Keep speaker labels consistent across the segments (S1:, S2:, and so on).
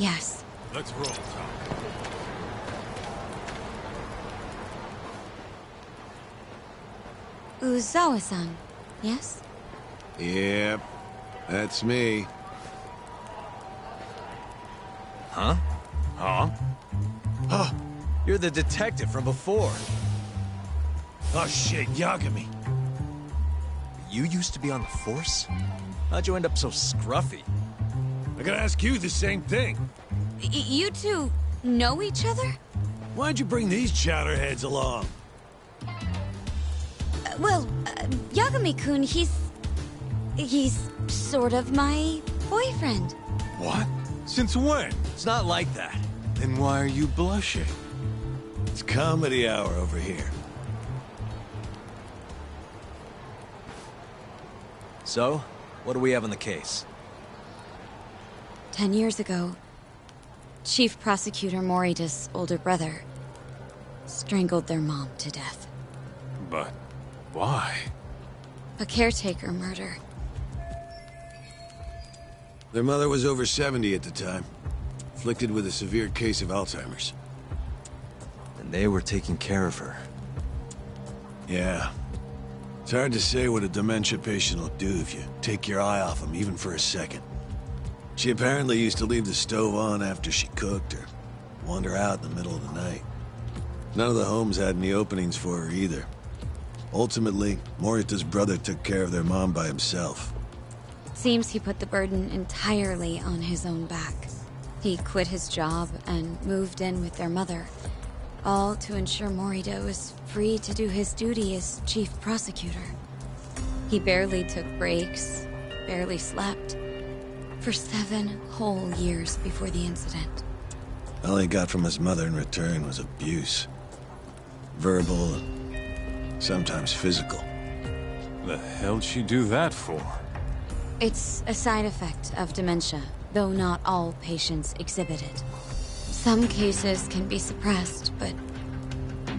S1: Yes.
S2: Let's roll, Tom.
S1: Uzawa-san, yes?
S3: Yep, that's me.
S4: Huh?
S2: Huh?
S4: Oh, you're the detective from before.
S3: Oh shit, Yagami.
S4: You used to be on the force? How'd you end up so scruffy?
S3: I gotta ask you the same thing.
S1: You two know each other?
S3: Why'd you bring these chowderheads along?
S1: Yagami-kun, he's sort of my boyfriend.
S2: What? Since when?
S4: It's not like that.
S2: Then why are you blushing?
S3: It's comedy hour over here.
S4: So, what do we have on the case?
S1: 10 years ago, Chief Prosecutor Morita's older brother strangled their mom to death.
S2: But why?
S1: A caretaker murder.
S3: Their mother was over 70 at the time, afflicted with a severe case of Alzheimer's.
S4: And they were taking care of her.
S3: Yeah. It's hard to say what a dementia patient will do if you take your eye off them, even for a second. She apparently used to leave the stove on after she cooked, or wander out in the middle of the night. None of the homes had any openings for her either. Ultimately, Morita's brother took care of their mom by himself.
S1: Seems he put the burden entirely on his own back. He quit his job and moved in with their mother, all to ensure Morita was free to do his duty as chief prosecutor. He barely took breaks, barely slept, for 7 whole years before the incident.
S3: All he got from his mother in return was abuse. Verbal and sometimes physical.
S2: The hell'd she do that for?
S1: It's a side effect of dementia, though not all patients exhibit it. Some cases can be suppressed, but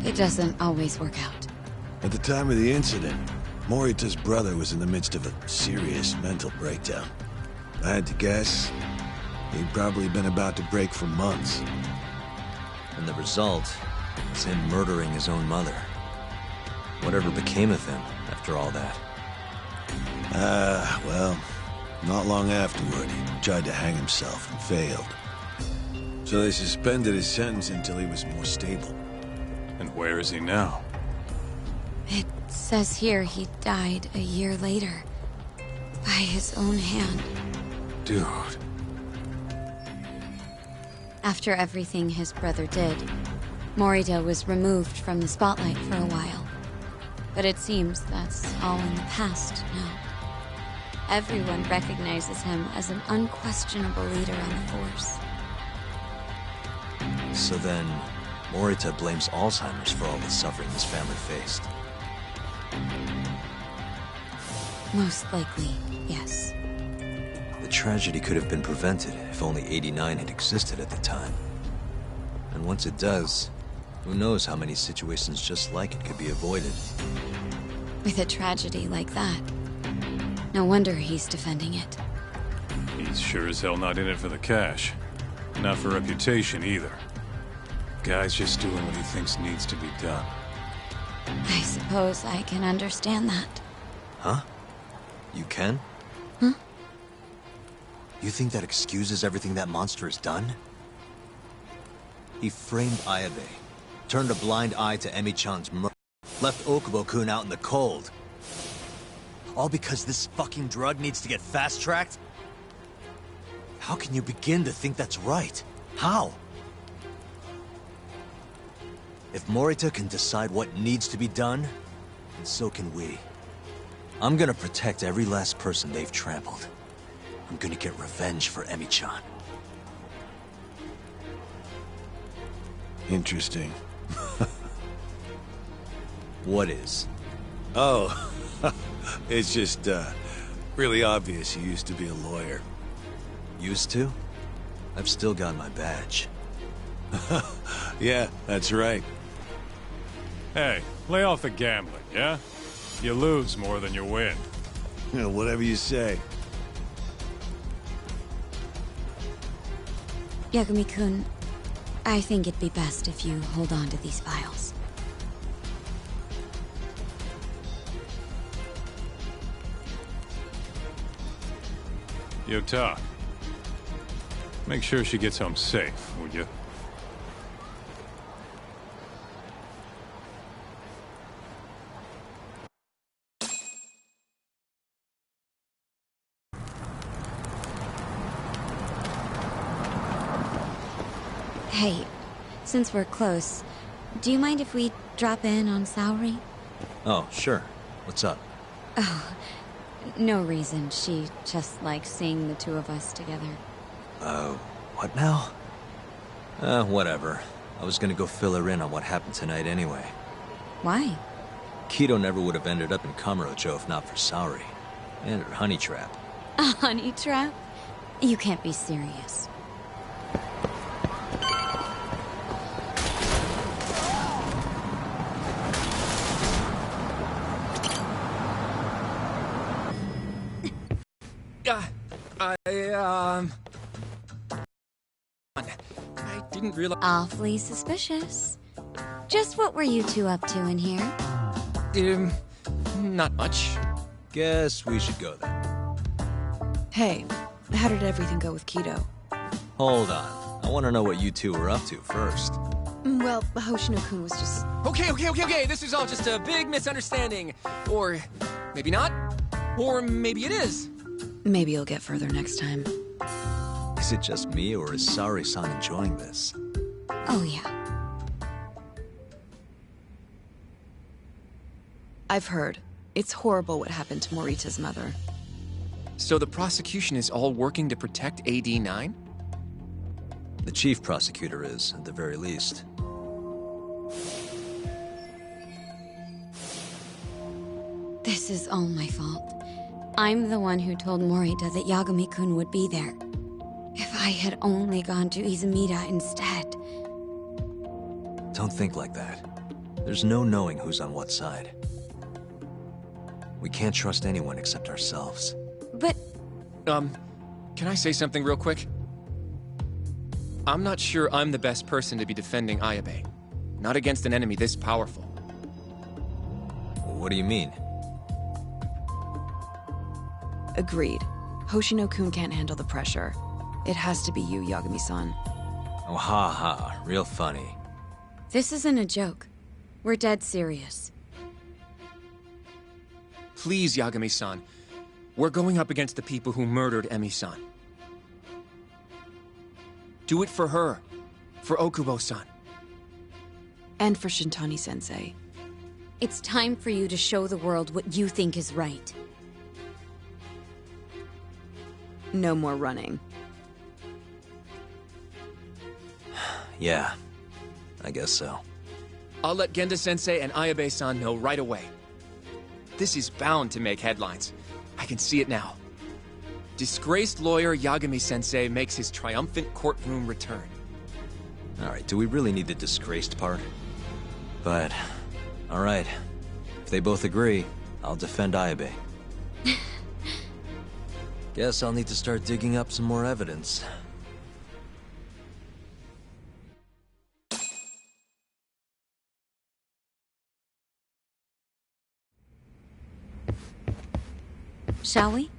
S1: it doesn't always work out.
S3: At the time of the incident, Morita's brother was in the midst of a serious mental breakdown. If I had to guess, he'd probably been about to break for months.
S4: And the result was him murdering his own mother. Whatever became of him after all that?
S3: Well, not long afterward, he tried to hang himself and failed. So they suspended his sentence until he was more stable.
S2: And where is he now?
S1: It says here he died a year later, by his own hand.
S2: Dude.
S1: After everything his brother did, Morita was removed from the spotlight for a while. But it seems that's all in the past now. Everyone recognizes him as an unquestionable leader on the force.
S4: So then, Morita blames Alzheimer's for all the suffering his family faced.
S1: Most likely, yes.
S4: The tragedy could have been prevented if only 89 had existed at the time. And once it does, who knows how many situations just like it could be avoided.
S1: With a tragedy like that, no wonder he's defending it.
S2: He's sure as hell not in it for the cash. Not for reputation either. Guy's just doing what he thinks needs to be done.
S1: I suppose I can understand that.
S4: Huh? You can?
S1: Huh?
S4: You think that excuses everything that monster has done? He framed Ayabe, turned a blind eye to Emi-chan's murder, left Okubo-kun out in the cold. All because this fucking drug needs to get fast-tracked? How can you begin to think that's right? How? If Morita can decide what needs to be done, then so can we. I'm gonna protect every last person they've trampled. I'm gonna get revenge for Emi-chan.
S3: Interesting.
S4: What is?
S3: Oh, it's just, really obvious he used to be a lawyer.
S4: Used to? I've still got my badge.
S3: Yeah, that's right.
S2: Hey, lay off the gambling, yeah? You lose more than you win.
S3: You know, whatever you say.
S1: Yagami-kun, I think it'd be best if you hold on to these files.
S2: Yota, make sure she gets home safe, would you?
S1: Hey, since we're close, do you mind if we drop in on Saori?
S4: Oh, sure. What's up?
S1: No reason. She just likes seeing the two of us together.
S4: What now? Whatever. I was gonna go fill her in on what happened tonight anyway.
S1: Why?
S4: Kido never would have ended up in Kamurocho if not for Saori. And her honey trap.
S1: A honey trap? You can't be serious.
S5: I didn't realize...
S1: Awfully suspicious. Just what were you two up to in here?
S5: Not much.
S4: Guess we should go then.
S6: Hey, how did everything go with Kido?
S4: Hold on. I want to know what you two were up to first.
S6: Well, Hoshino-kun was just...
S5: Okay. This is all just a big misunderstanding. Or maybe not. Or maybe it is.
S6: Maybe you'll get further next time.
S4: Is it just me, or is Saori-san enjoying this?
S1: Oh, yeah.
S6: I've heard. It's horrible what happened to Morita's mother.
S5: So the prosecution is all working to protect AD9?
S4: The chief prosecutor is, at the very least.
S1: This is all my fault. I'm the one who told Morita that Yagami-kun would be there. If I had only gone to Izumida instead.
S4: Don't think like that. There's no knowing who's on what side. We can't trust anyone except ourselves.
S1: But...
S5: Can I say something real quick? I'm not sure I'm the best person to be defending Ayabe. Not against an enemy this powerful.
S4: What do you mean?
S6: Agreed. Hoshino-kun can't handle the pressure. It has to be you, Yagami-san.
S4: Oh, ha. Real funny.
S1: this isn't a joke. We're dead serious.
S5: Please, Yagami-san. We're going up against the people who murdered Emi-san. Do it for her. For Okubo-san.
S6: And for Shintani-sensei.
S1: It's time for you to show the world what you think is right.
S6: No more running.
S4: Yeah, I guess so.
S5: I'll let Genda-sensei and Ayabe-san know right away. This is bound to make headlines. I can see it now. Disgraced lawyer Yagami-sensei makes his triumphant courtroom return.
S4: Alright, do we really need the disgraced part? But, alright. If they both agree, I'll defend Ayabe. Guess I'll need to start digging up some more evidence.
S1: Shall we?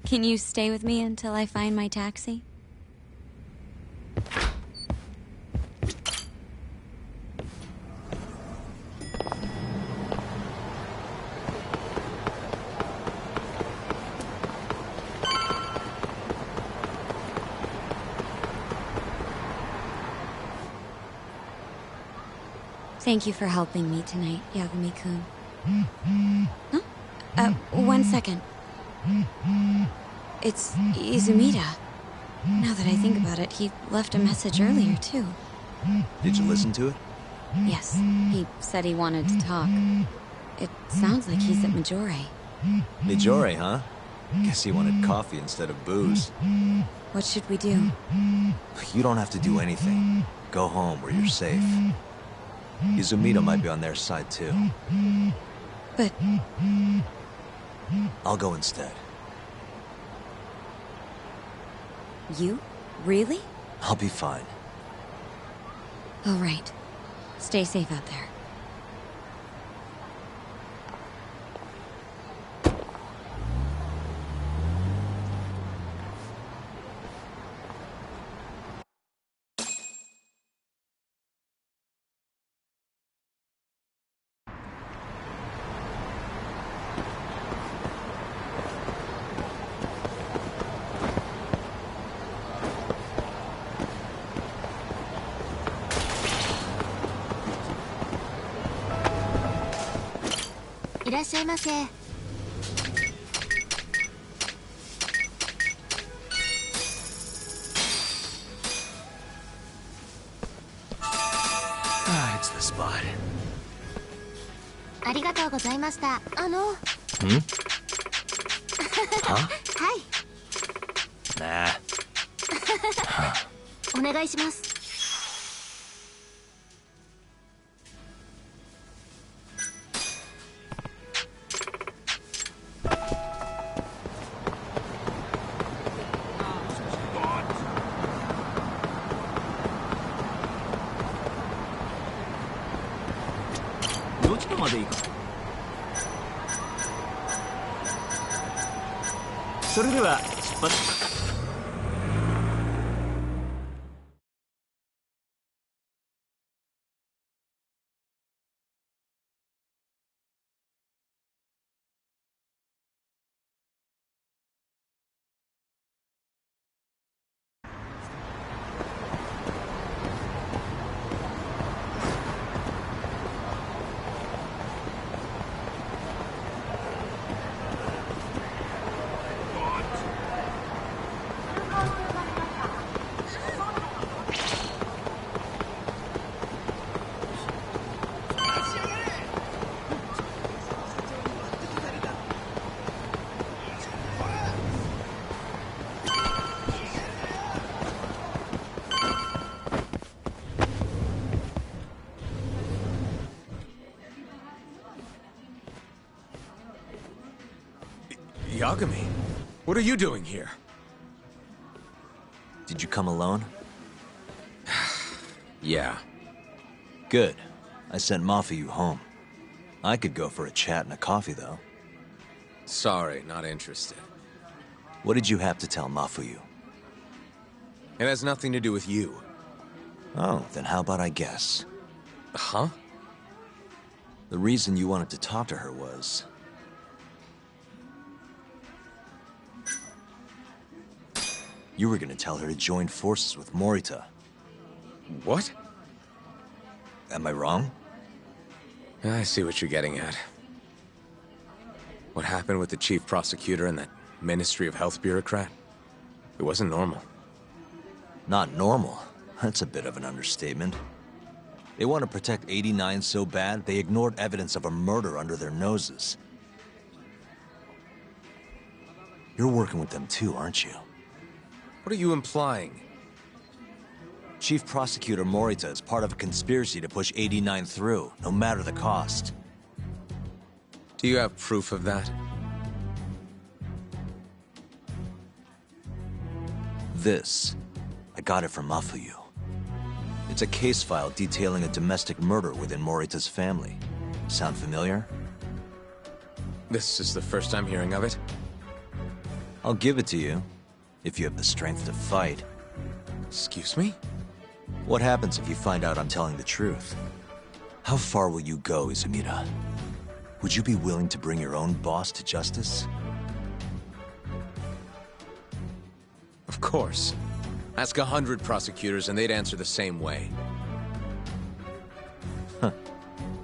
S1: Can you stay with me until I find my taxi? Thank you for helping me tonight, Yagami-kun. Huh? One second. It's Izumida. Now that I think about it, he left a message earlier, too.
S4: Did you listen to it?
S1: Yes, he said he wanted to talk. It sounds like he's at Majore.
S4: Mijore, huh? Guess he wanted coffee instead of booze.
S1: What should we do?
S4: You don't have to do anything. Go home where you're safe. Izumida might be on their side, too.
S1: But...
S4: I'll go instead.
S1: You? Really?
S4: I'll be fine.
S1: All right. Stay safe out there.
S4: It's the spot.
S7: ありがとうございました。
S4: Huh?
S7: はい、
S4: Nah.
S7: お願いします。
S8: どっちまでいいか。それでは出発。
S5: Yagami, what are you doing here?
S4: Did you come alone?
S5: Yeah.
S4: Good. I sent Mafuyu home. I could go for a chat and a coffee, though.
S5: Sorry, not interested.
S4: What did you have to tell Mafuyu?
S5: It has nothing to do with you.
S4: Oh, then how about I guess?
S5: Huh?
S4: The reason you wanted to talk to her was... you were gonna tell her to join forces with Morita.
S5: What?
S4: Am I wrong?
S5: I see what you're getting at. What happened with the chief prosecutor and that Ministry of Health bureaucrat? It wasn't normal.
S4: Not normal. That's a bit of an understatement. They want to protect 89 so bad, they ignored evidence of a murder under their noses. You're working with them too, aren't you?
S5: What are you implying?
S4: Chief Prosecutor Morita is part of a conspiracy to push 89 through, no matter the cost.
S5: Do you have proof of that?
S4: This. I got it from Mafuyu. It's a case file detailing a domestic murder within Morita's family. Sound familiar?
S5: This is the first I'm hearing of it.
S4: I'll give it to you, if you have the strength to fight.
S5: Excuse me?
S4: What happens if you find out I'm telling the truth? How far will you go, Izumida? Would you be willing to bring your own boss to justice?
S5: Of course. Ask 100 prosecutors and they'd answer the same way.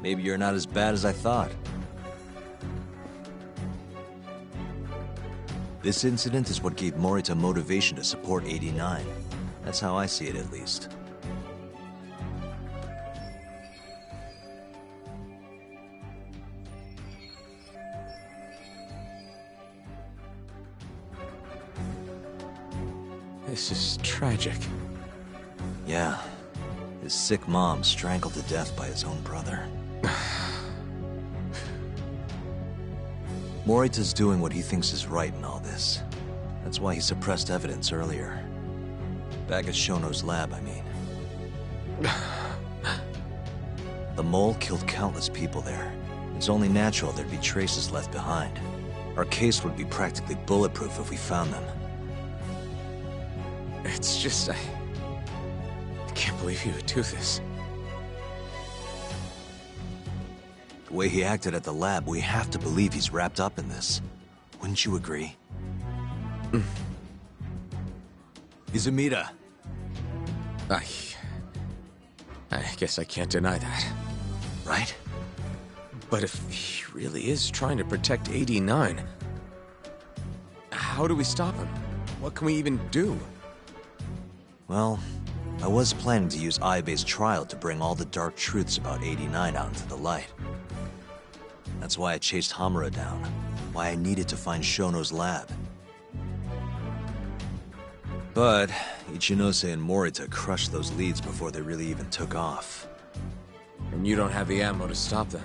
S4: Maybe you're not as bad as I thought. This incident is what gave Morita motivation to support 89. That's how I see it, at least.
S5: This is tragic.
S4: Yeah. His sick mom strangled to death by his own brother. Morita's doing what he thinks is right in all this. That's why he suppressed evidence earlier. Back at Shono's lab, I mean. The mole killed countless people there. It's only natural there'd be traces left behind. Our case would be practically bulletproof if we found them.
S5: It's just, I can't believe he would do this.
S4: The way he acted at the lab, we have to believe he's wrapped up in this. Wouldn't you agree? Izumida.
S5: I guess I can't deny that.
S4: Right?
S5: But if he really is trying to protect 89, how do we stop him? What can we even do?
S4: Well, I was planning to use Ayabe's trial to bring all the dark truths about 89 out into the light. That's why I chased Hamura down, why I needed to find Shono's lab. But Ichinose and Morita crushed those leads before they really even took off.
S5: And you don't have the ammo to stop them.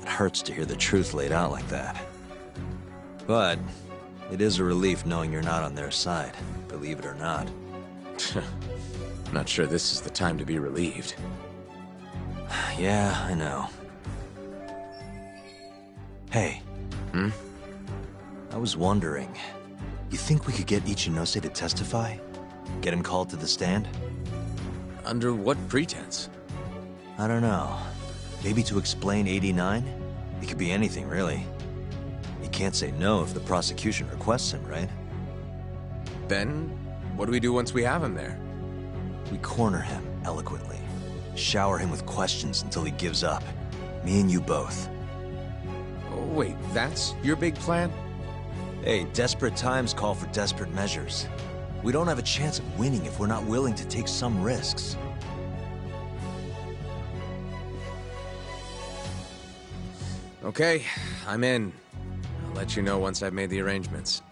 S4: It hurts to hear the truth laid out like that. But it is a relief knowing you're not on their side, believe it or not.
S5: Not sure this is the time to be relieved.
S4: Yeah, I know. Hey. I was wondering, you think we could get Ichinose to testify? Get him called to the stand?
S5: Under what pretense?
S4: I don't know. Maybe to explain 89? It could be anything, really. You can't say no if the prosecution requests him, right?
S5: Then, what do we do once we have him there?
S4: We corner him eloquently. Shower him with questions until he gives up. Me and you both.
S5: Oh, wait, that's your big plan?
S4: Hey, desperate times call for desperate measures. We don't have a chance of winning if we're not willing to take some risks.
S5: Okay, I'm in. I'll let you know once I've made the arrangements.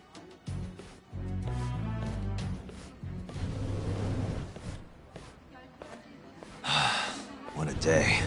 S4: What a day.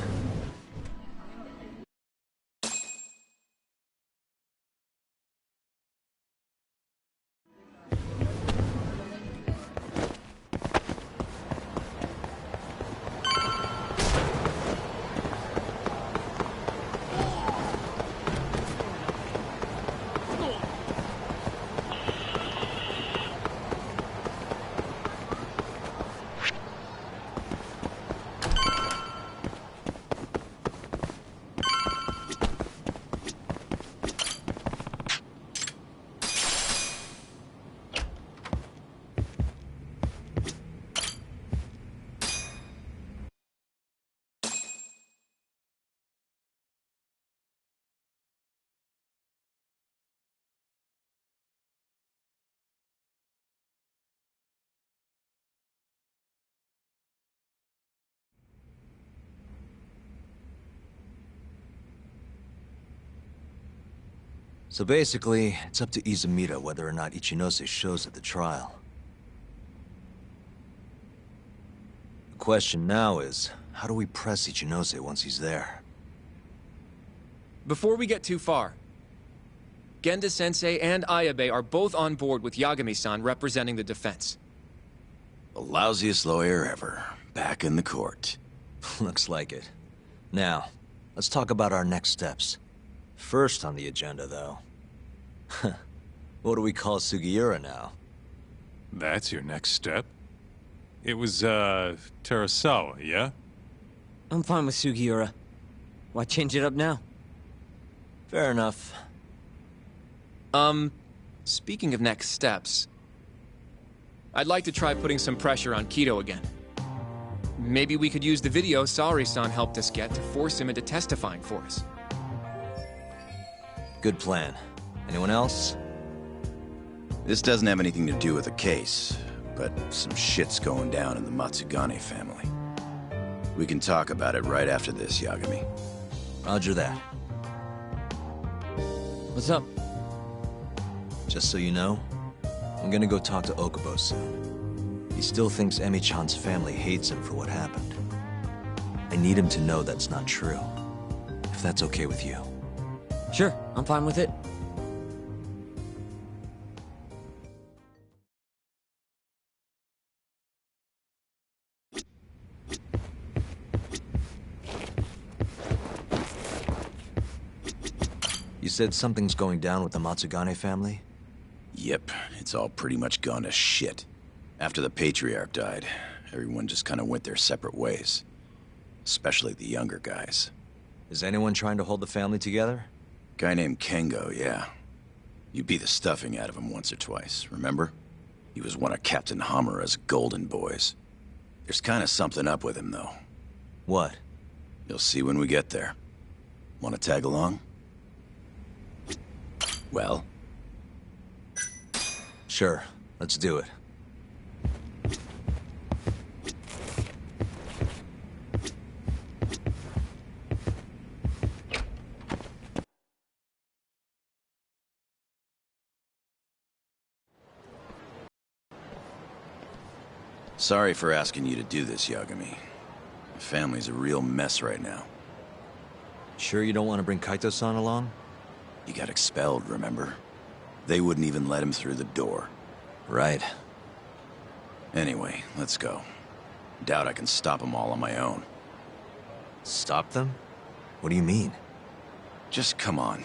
S4: So basically, it's up to Izumida whether or not Ichinose shows at the trial. The question now is, how do we press Ichinose once he's there?
S5: Before we get too far, Genda-sensei and Ayabe are both on board with Yagami-san representing the defense.
S3: The lousiest lawyer ever. Back in the court.
S4: Looks like it. Now, let's talk about our next steps. First on the agenda, though. What do we call Sugiura now?
S2: That's your next step? It was, Terasawa, yeah?
S8: I'm fine with Sugiura. Why change it up now?
S4: Fair enough.
S5: Speaking of next steps, I'd like to try putting some pressure on Kido again. Maybe we could use the video Saori-san helped us get to force him into testifying for us.
S4: Good plan. Anyone else?
S9: This doesn't have anything to do with the case, but some shit's going down in the Matsugane family. We can talk about it right after this, Yagami.
S4: Roger that.
S8: What's up?
S4: Just so you know, I'm gonna go talk to Okubo soon. He still thinks Emi-chan's family hates him for what happened. I need him to know that's not true. If that's okay with you.
S8: Sure, I'm fine with it.
S4: said something's going down with the Matsugane family?
S9: Yep, it's all pretty much gone to shit. After the Patriarch died, everyone just kind of went their separate ways. Especially the younger guys.
S4: Is anyone trying to hold the family together?
S9: Guy named Kengo, yeah. You beat the stuffing out of him once or twice, remember? He was one of Captain Hamura's golden boys. There's kind of something up with him, though.
S4: What?
S9: You'll see when we get there. Want to tag along? Well?
S4: Sure, let's do it.
S9: Sorry for asking you to do this, Yagami. The family's a real mess right now.
S4: Sure you don't want to bring Kaito-san along?
S9: He got expelled, remember? They wouldn't even let him through the door.
S4: Right.
S9: Anyway, let's go. Doubt I can stop them all on my own.
S4: Stop them? What do you mean?
S9: Just come on.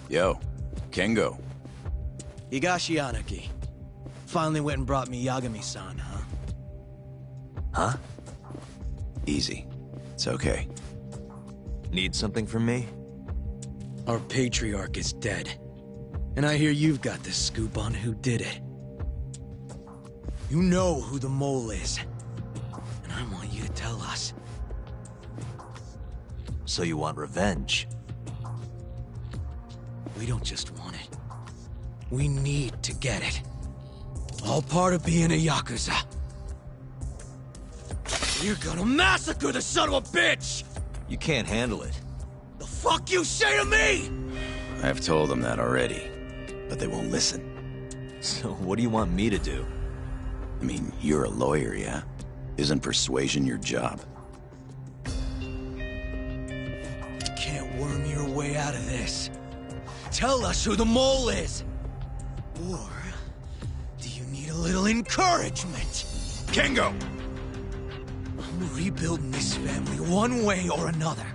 S9: Yo, Kengo.
S10: Higashi Anaki. Finally went and brought me Yagami-san, huh?
S4: Huh?
S9: Easy. It's okay.
S4: Need something from me?
S10: Our Patriarch is dead. And I hear you've got the scoop on who did it. You know who the mole is. And I want you to tell us.
S4: So you want revenge?
S10: We don't just want it. We need to get it. All part of being a Yakuza. You're gonna massacre the son of a bitch!
S4: You can't handle it.
S10: The fuck you say to me?!
S9: I've told them that already, but they won't listen.
S4: So what do you want me to do?
S9: I mean, you're a lawyer, yeah? Isn't persuasion your job?
S10: You can't worm your way out of this. Tell us who the mole is! Or do you need a little encouragement?
S9: Kengo!
S10: I'm rebuilding this family one way or another.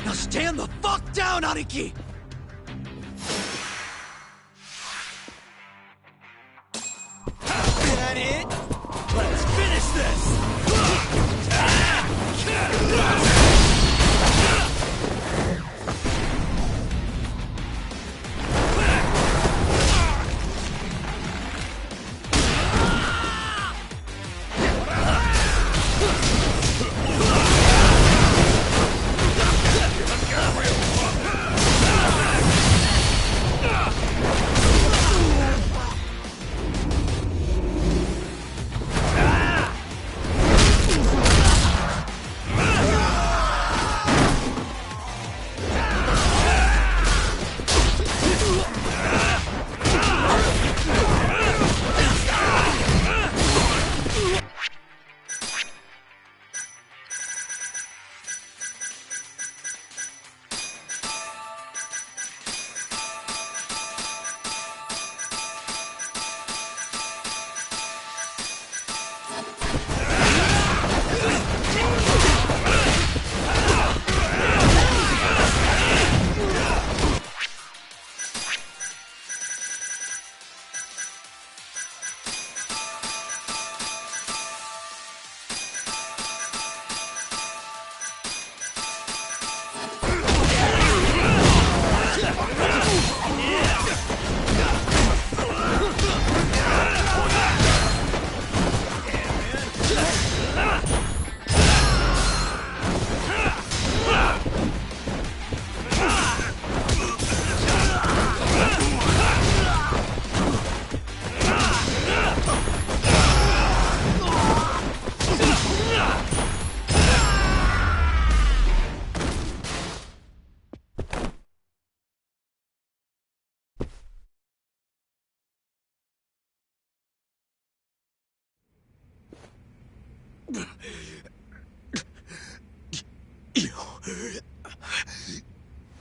S10: Now stand the fuck down, Aniki! That it? Let's finish this!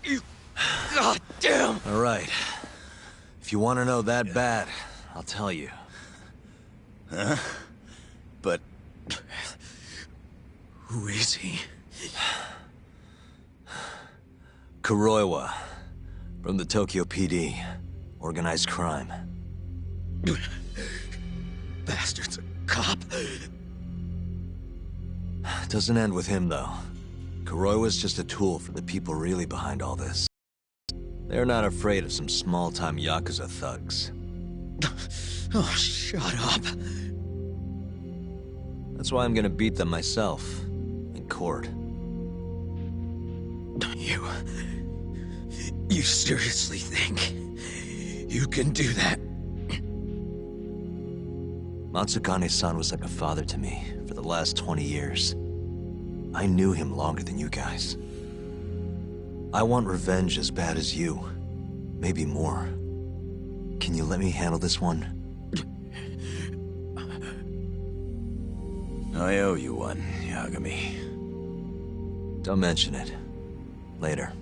S10: You... God damn!
S4: All right. If you want to know that bad, I'll tell you.
S9: Huh? But...
S10: Who is he?
S4: Kuroiwa. From the Tokyo PD. Organized crime.
S10: Bastard's a cop.
S4: Doesn't end with him, though. Kuroiwa's just a tool for the people really behind all this. They're not afraid of some small-time Yakuza thugs.
S10: Oh, shut up.
S4: That's why I'm gonna beat them myself. In court.
S10: You seriously think you can do that?
S4: Matsugane-san was like a father to me for the last 20 years. I knew him longer than you guys. I want revenge as bad as you. Maybe more. Can you let me handle this one?
S9: I owe you one, Yagami.
S4: Don't mention it. Later.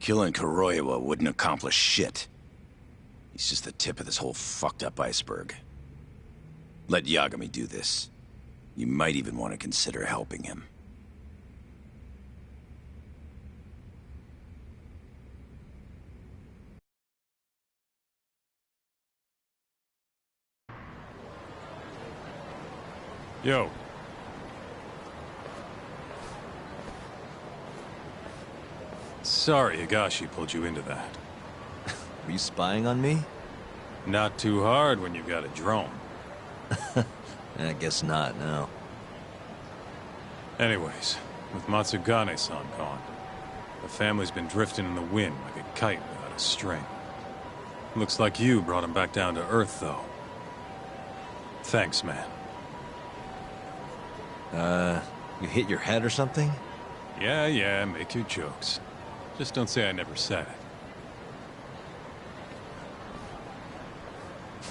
S9: Killing Kuroiwa wouldn't accomplish shit. He's just the tip of this whole fucked up iceberg. Let Yagami do this. You might even want to consider helping him.
S2: Yo. Sorry Higashi pulled you into that.
S4: Were you spying on me?
S2: Not too hard when you've got a drone.
S4: I guess not, no.
S2: Anyways, with Matsugane-san gone, the family's been drifting in the wind like a kite without a string. Looks like you brought him back down to earth, though. Thanks, man.
S4: You hit your head or something?
S2: Yeah, make your jokes. Just don't say I never said it.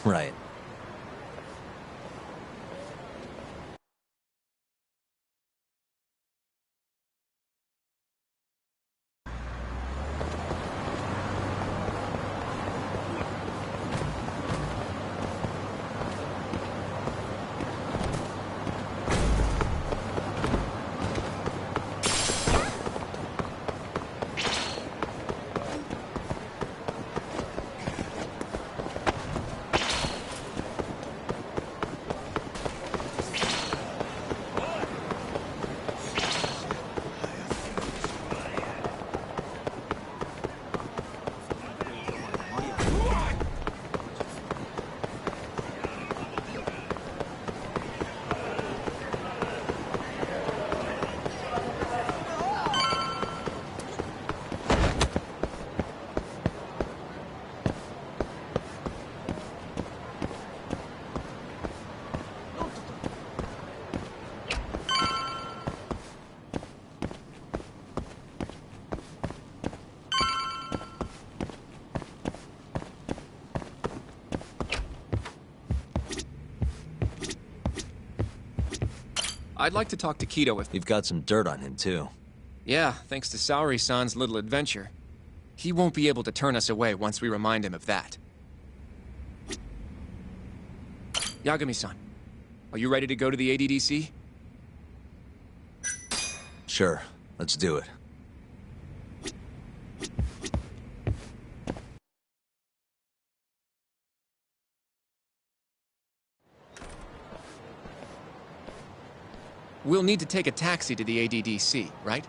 S4: Right.
S5: I'd like to talk to Kido if...
S4: You've got some dirt on him, too.
S5: Yeah, thanks to Saori-san's little adventure. He won't be able to turn us away once we remind him of that. Yagami-san, are you ready to go to the ADDC?
S4: Sure, let's do it.
S5: We'll need to take a taxi to the ADDC, right?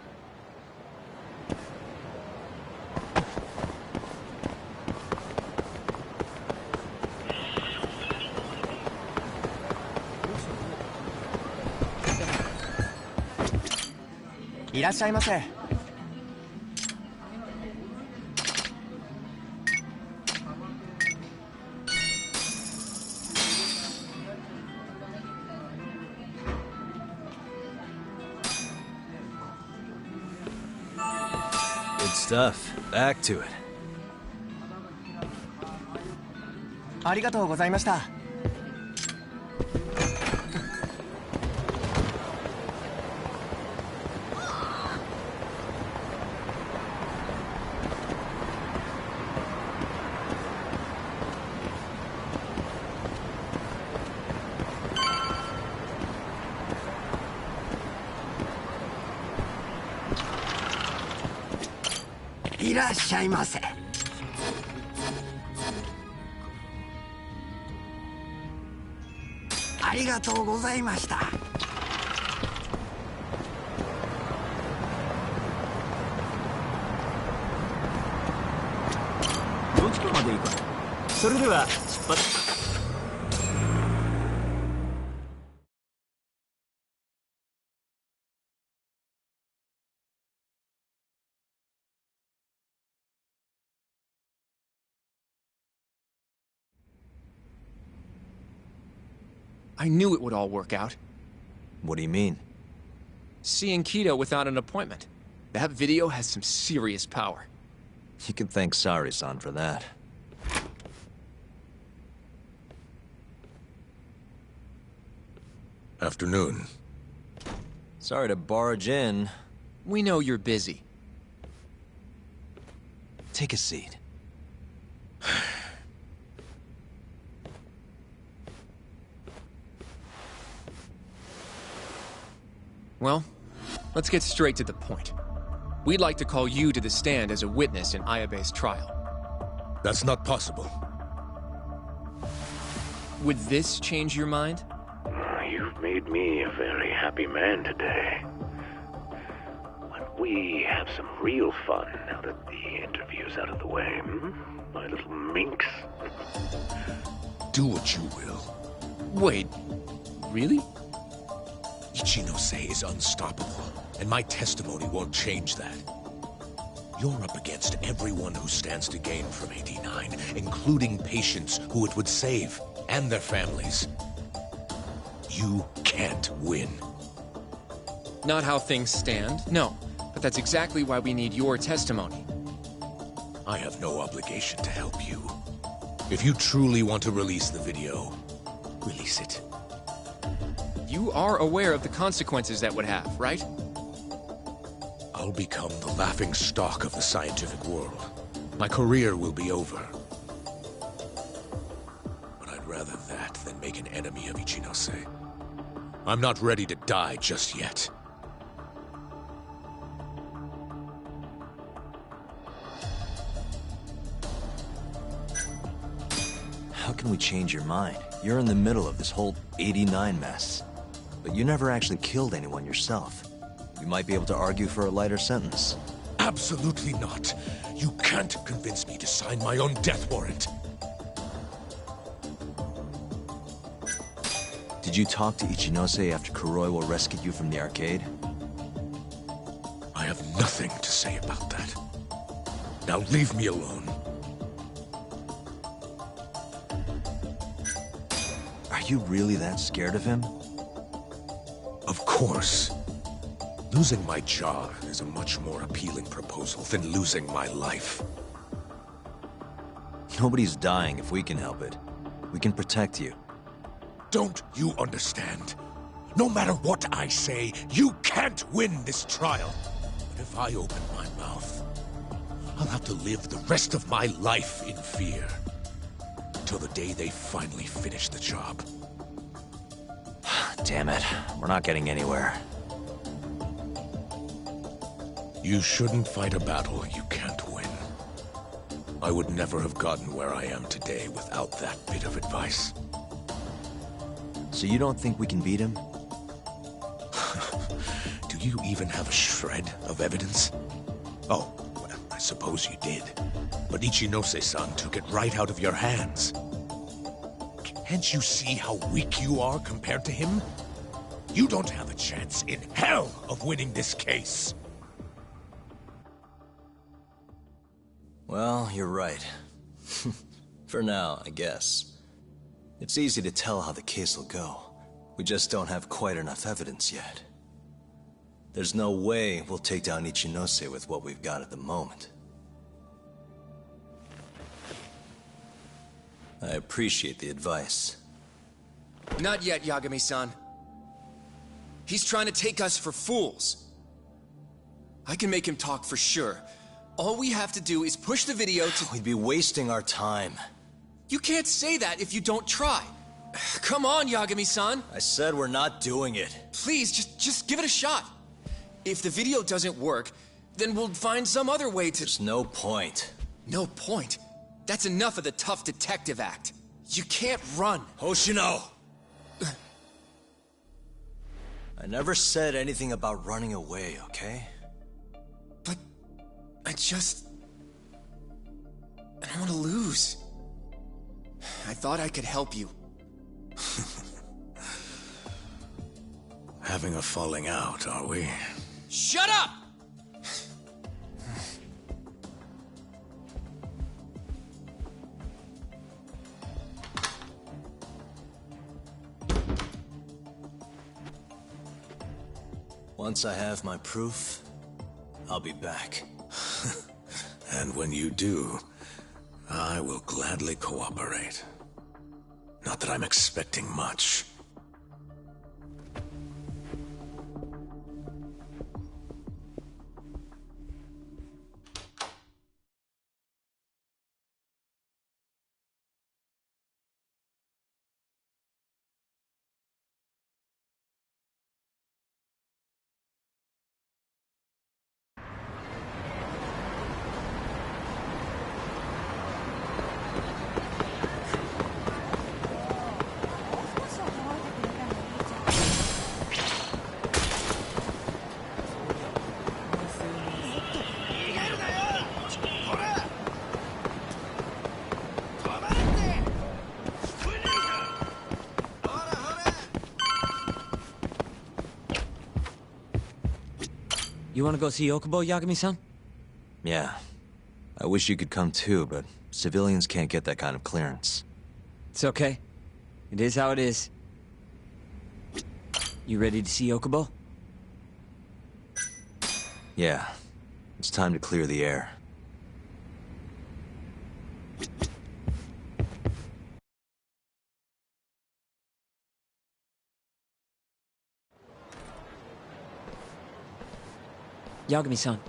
S4: Good stuff. Back to it.
S10: ありがとうございました。
S11: いらっしゃいませ。ありがとうございました。
S8: どちらまで行く？それでは出発。
S5: I knew it would all work out.
S4: What do you mean?
S5: Seeing Kido without an appointment. That video has some serious power.
S4: You can thank Sari-san for that.
S3: Afternoon.
S4: Sorry to barge in.
S5: We know you're busy.
S4: Take a seat.
S5: Well, let's get straight to the point. We'd like to call you to the stand as a witness in Ayabe's trial.
S3: That's not possible.
S5: Would this change your mind?
S12: You've made me a very happy man today. Why don't we have some real fun now that the interview's out of the way, my little minx?
S3: Do what you will.
S5: Wait, really?
S13: Ichinose is unstoppable, and my testimony won't change that. You're up against everyone who stands to gain from 89, including patients who it would save, and their families. You can't win.
S5: Not how things stand, no. But that's exactly why we need your testimony.
S13: I have no obligation to help you. If you truly want to release the video, release it.
S5: You are aware of the consequences that would have, right?
S13: I'll become the laughing stock of the scientific world. My career will be over. But I'd rather that than make an enemy of Ichinose. I'm not ready to die just yet.
S4: How can we change your mind? You're in the middle of this whole 89 mess. But you never actually killed anyone yourself. You might be able to argue for a lighter sentence.
S13: Absolutely not. You can't convince me to sign my own death warrant.
S4: Did you talk to Ichinose after Kuroiwa rescued you from the arcade?
S13: I have nothing to say about that. Now leave me alone.
S4: Are you really that scared of him?
S13: Of course. Losing my job is a much more appealing proposal than losing my life.
S4: Nobody's dying if we can help it. We can protect you.
S13: Don't you understand? No matter what I say, you can't win this trial. But if I open my mouth, I'll have to live the rest of my life in fear. Till the day they finally finish the job.
S4: Damn it. We're not getting anywhere.
S13: You shouldn't fight a battle you can't win. I would never have gotten where I am today without that bit of advice.
S4: So you don't think we can beat him?
S13: Do you even have a shred of evidence? Oh, well, I suppose you did. But Ichinose-san took it right out of your hands. Can't you see how weak you are compared to him? You don't have a chance in hell of winning this case.
S4: Well, you're right. For now, I guess. It's easy to tell how the case will go. We just don't have quite enough evidence yet. There's no way we'll take down Ichinose with what we've got at the moment. I appreciate the advice.
S5: Not yet, Yagami-san. He's trying to take us for fools. I can make him talk for sure. All we have to do is push the video to...
S4: We'd be wasting our time.
S5: You can't say that if you don't try. Come on, Yagami-san.
S4: I said we're not doing it.
S5: Please, just give it a shot. If the video doesn't work, then we'll find some other way to...
S4: There's no point.
S5: No point? That's enough of the tough detective act. You can't run.
S4: Hoshino! I never said anything about running away, okay?
S5: But... I don't want to lose. I thought I could help you.
S3: Having a falling out, are we?
S5: Shut up!
S4: Once I have my proof, I'll be back.
S3: And when you do, I will gladly cooperate. Not that I'm expecting much.
S8: You wanna go see Okubo, Yagami-san?
S4: Yeah. I wish you could come too, but civilians can't get that kind of clearance.
S8: It's okay. It is how it is. You ready to see Okubo?
S4: Yeah. It's time to clear the air.
S8: Yagami-san,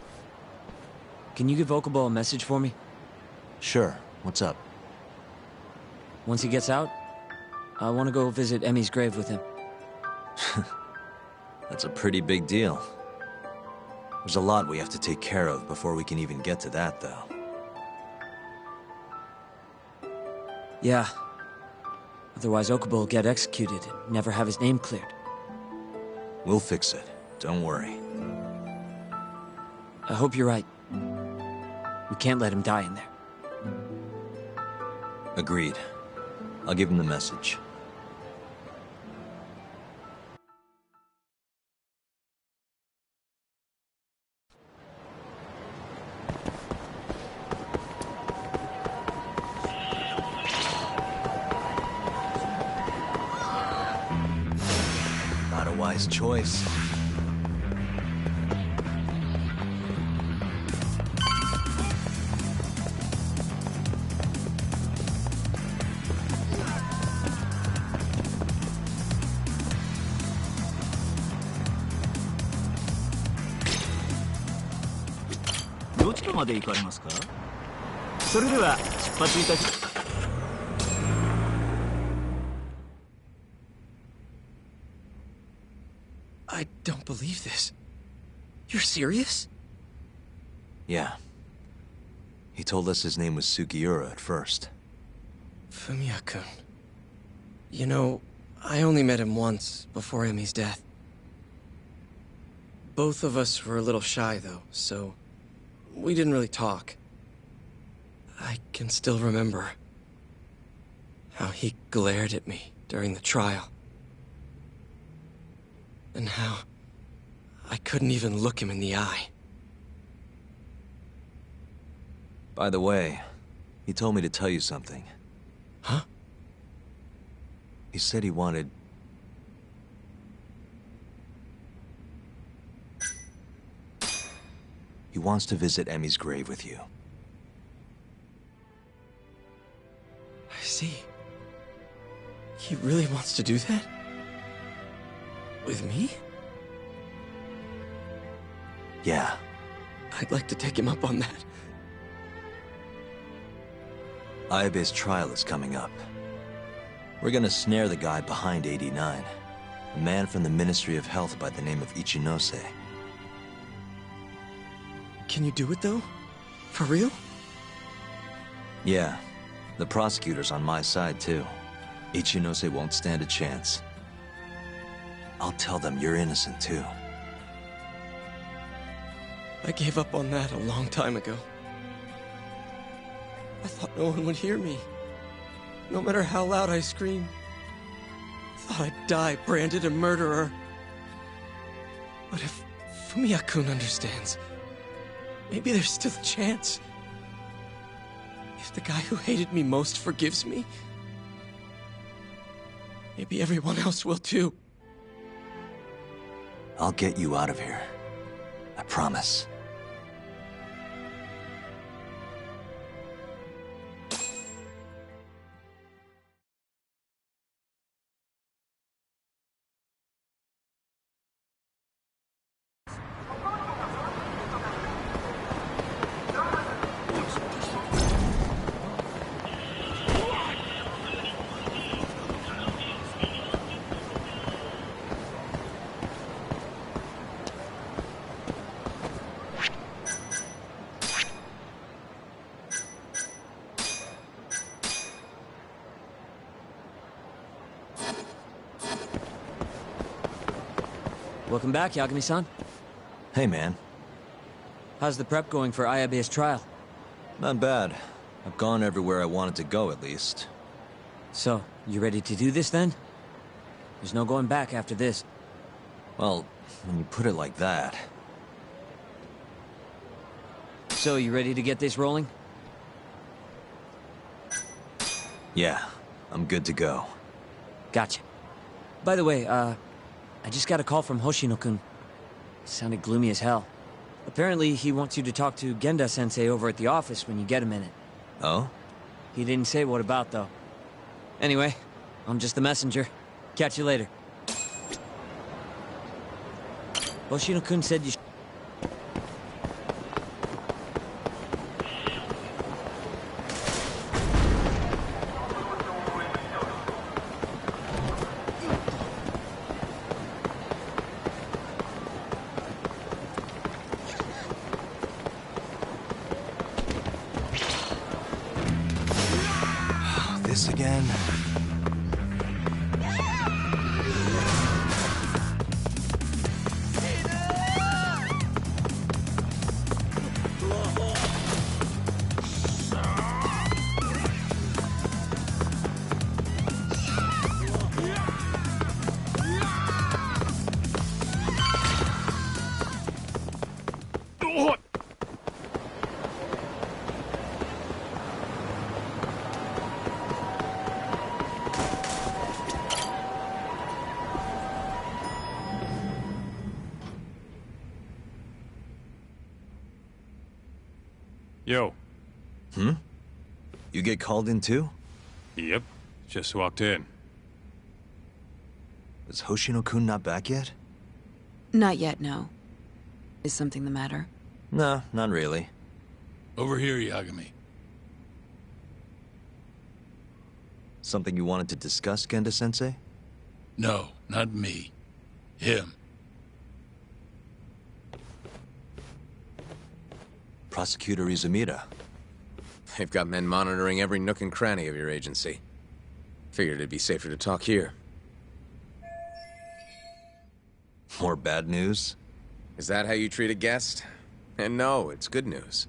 S8: can you give Okubo a message for me?
S4: Sure. What's up?
S8: Once he gets out, I want to go visit Emi's grave with him.
S4: That's a pretty big deal. There's a lot we have to take care of before we can even get to that, though.
S8: Yeah. Otherwise, Okubo will get executed and never have his name cleared.
S4: We'll fix it. Don't worry.
S8: I hope you're right. We can't let him die in there.
S4: Agreed. I'll give him the message. Not a wise choice.
S5: I don't believe this. You're serious?
S4: Yeah. He told us his name was Sugiura at first.
S5: Fumiya-kun. You know, I only met him once, before Emi's death. Both of us were a little shy, though, so we didn't really talk. I can still remember how he glared at me during the trial. And how I couldn't even look him in the eye.
S4: By the way, he told me to tell you something.
S5: Huh?
S4: He said he wanted... He wants to visit Emi's grave with you.
S5: I
S10: see. He really wants to do that? With me?
S4: Yeah.
S10: I'd like to take him up on that.
S4: Ayabe's trial is coming up. We're gonna snare the guy behind 89. A man from the Ministry of Health by the name of Ichinose.
S10: Can you do it, though? For real?
S4: Yeah. The prosecutor's on my side, too. Ichinose won't stand a chance. I'll tell them you're innocent, too.
S10: I gave up on that a long time ago. I thought no one would hear me. No matter how loud I screamed. Thought I'd die branded a murderer. But if Fumiya-kun understands, maybe there's still a chance. If the guy who hated me most forgives me, maybe everyone else will too.
S4: I'll get you out of here. I promise.
S8: Welcome back, Yagami-san.
S4: Hey, man.
S8: How's the prep going for Ayabe's trial?
S4: Not bad. I've gone everywhere I wanted to go, at least.
S8: So, you ready to do this, then? There's no going back after this.
S4: Well, when you put it like that...
S8: So, you ready to get this rolling?
S4: Yeah, I'm good to go.
S8: Gotcha. By the way, I just got a call from Hoshino-kun. Sounded gloomy as hell. Apparently, he wants you to talk to Genda-sensei over at the office when you get a minute.
S4: Oh?
S8: He didn't say what about, though. Anyway, I'm just the messenger. Catch you later. Hoshino-kun said you
S4: This again?
S2: Yo.
S4: Hmm? You get called in too?
S2: Yep. Just walked in.
S4: Is Hoshino-kun not back yet?
S6: Not yet, no. Is something the matter?
S4: No, not really.
S13: Over here, Yagami.
S4: Something you wanted to discuss, Genda-sensei?
S13: No, not me. Him.
S4: Prosecutor Izumida.
S14: They've got men monitoring every nook and cranny of your agency. Figured it'd be safer to talk here.
S4: More bad news?
S14: Is that how you treat a guest? And no, it's good news.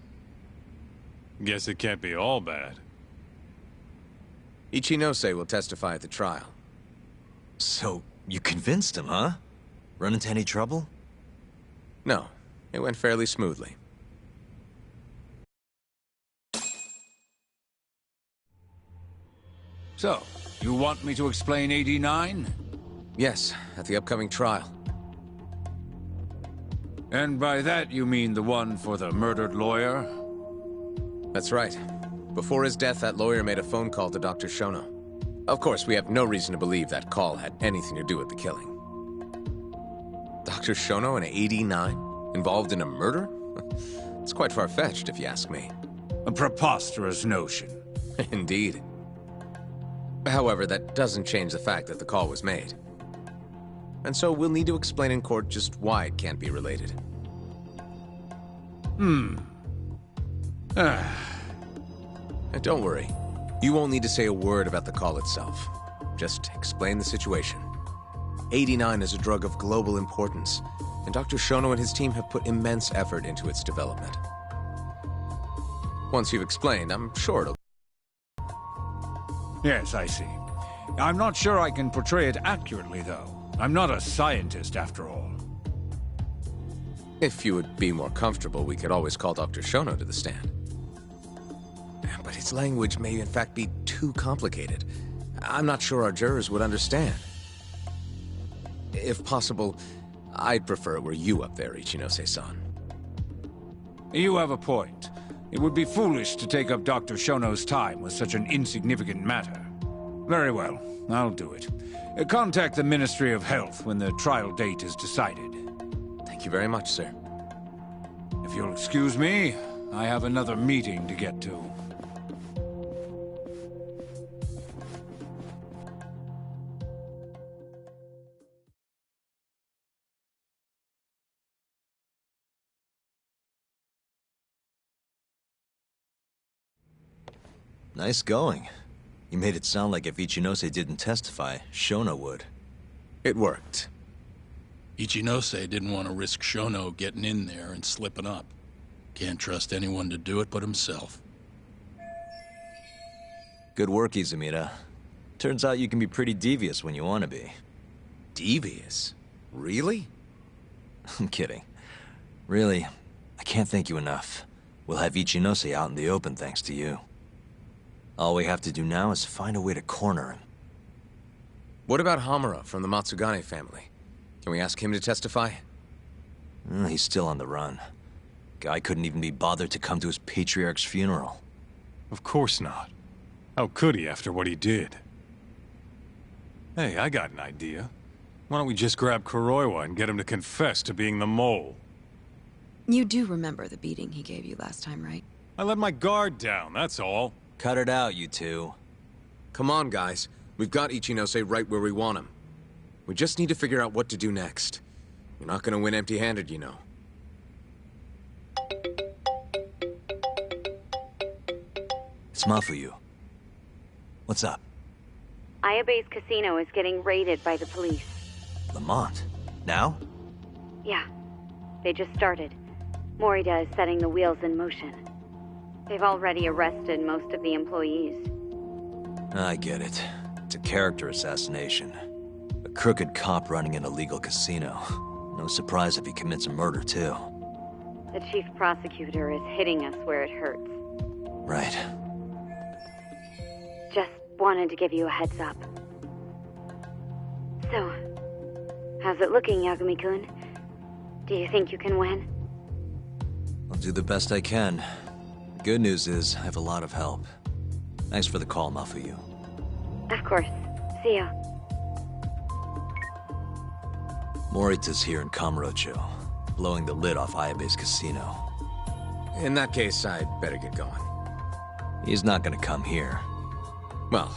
S2: Guess it can't be all bad.
S14: Ichinose will testify at the trial.
S4: So, you convinced him, huh? Run into any trouble?
S14: No, it went fairly smoothly.
S15: So, you want me to explain 89?
S14: Yes, at the upcoming trial.
S15: And by that you mean the one for the murdered lawyer?
S14: That's right. Before his death, that lawyer made a phone call to Dr. Shono. Of course, we have no reason to believe that call had anything to do with the killing. Dr. Shono, an 89, involved in a murder? It's quite far-fetched, if you ask me.
S15: A preposterous notion.
S14: Indeed. However, that doesn't change the fact that the call was made. And so we'll need to explain in court just why it can't be related. And don't worry. You won't need to say a word about the call itself. Just explain the situation. 89 is a drug of global importance, and Dr. Shono and his team have put immense effort into its development. Once you've explained, I'm sure it'll...
S15: Yes, I see. I'm not sure I can portray it accurately, though. I'm not a scientist, after all.
S14: If you would be more comfortable, we could always call Dr. Shono to the stand. But his language may in fact be too complicated. I'm not sure our jurors would understand. If possible, I'd prefer it were you up there, Ichinose-san.
S15: You have a point. It would be foolish to take up Dr. Shono's time with such an insignificant matter. Very well, I'll do it. Contact the Ministry of Health when the trial date is decided.
S14: Thank you very much, sir.
S15: If you'll excuse me, I have another meeting to get to.
S4: Nice going. You made it sound like if Ichinose didn't testify, Shono would.
S14: It worked.
S16: Ichinose didn't want to risk Shono getting in there and slipping up. Can't trust anyone to do it but himself.
S4: Good work, Izumida. Turns out you can be pretty devious when you want to be.
S14: Devious? Really?
S4: I'm kidding. Really, I can't thank you enough. We'll have Ichinose out in the open thanks to you. All we have to do now is find a way to corner him.
S14: What about Hamura from the Matsugane family? Can we ask him to testify?
S4: He's still on the run. Guy couldn't even be bothered to come to his patriarch's funeral.
S2: Of course not. How could he after what he did? Hey, I got an idea. Why don't we just grab Kuroiwa and get him to confess to being the mole?
S6: You do remember the beating he gave you last time, right?
S2: I let my guard down, that's all.
S4: Cut it out, you two.
S14: Come on, guys. We've got Ichinose right where we want him. We just need to figure out what to do next. You're not gonna win empty-handed, you know.
S4: It's Mafuyu. What's up?
S1: Ayabe's casino is getting raided by the police.
S4: Lamont? Now?
S1: Yeah. They just started. Morida is setting the wheels in motion. They've already arrested most of the employees.
S4: I get it. It's a character assassination. A crooked cop running an illegal casino. No surprise if he commits a murder, too.
S1: The chief prosecutor is hitting us where it hurts.
S4: Right.
S1: Just wanted to give you a heads up. So, how's it looking, Yagami-kun? Do you think you can win?
S4: I'll do the best I can. The good news is, I have a lot of help. Thanks for the call, Mafuyu.
S1: Of course. See ya.
S4: Morita's here in Kamurocho, blowing the lid off Ayabe's casino.
S14: In that case, I'd better get going.
S4: He's not gonna come here.
S14: Well,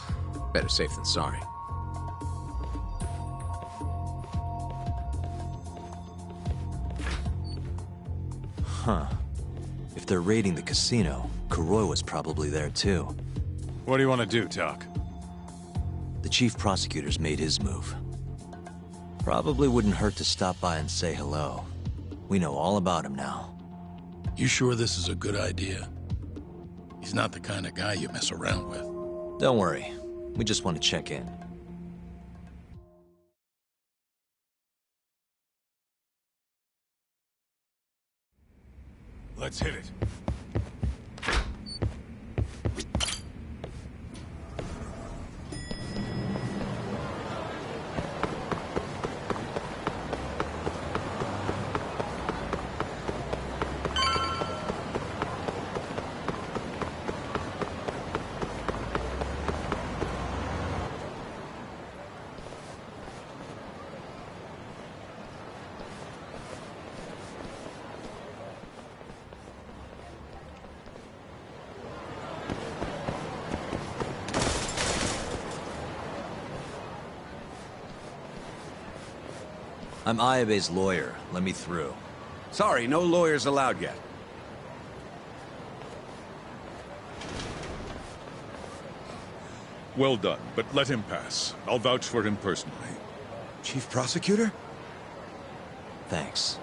S14: better safe than sorry.
S4: Huh. If they're raiding the casino, Kuroiwa's probably there too.
S2: What do you want to do, Tak?
S4: The chief prosecutor's made his move. Probably wouldn't hurt to stop by and say hello. We know all about him now.
S16: You sure this is a good idea? He's not the kind of guy you mess around with.
S4: Don't worry. We just want to check in.
S2: Let's hit it.
S4: I'm Ayabe's lawyer. Let me through.
S13: Sorry, no lawyers allowed yet.
S17: Well done, but let him pass. I'll vouch for him personally.
S13: Chief Prosecutor?
S4: Thanks.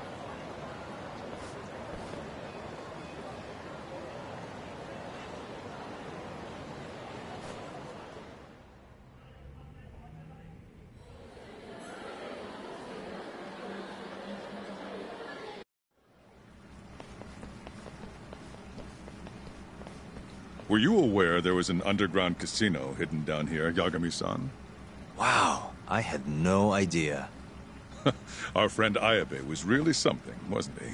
S17: Were you aware there was an underground casino hidden down here, Yagami-san?
S4: Wow, I had no idea.
S17: Our friend Ayabe was really something, wasn't he?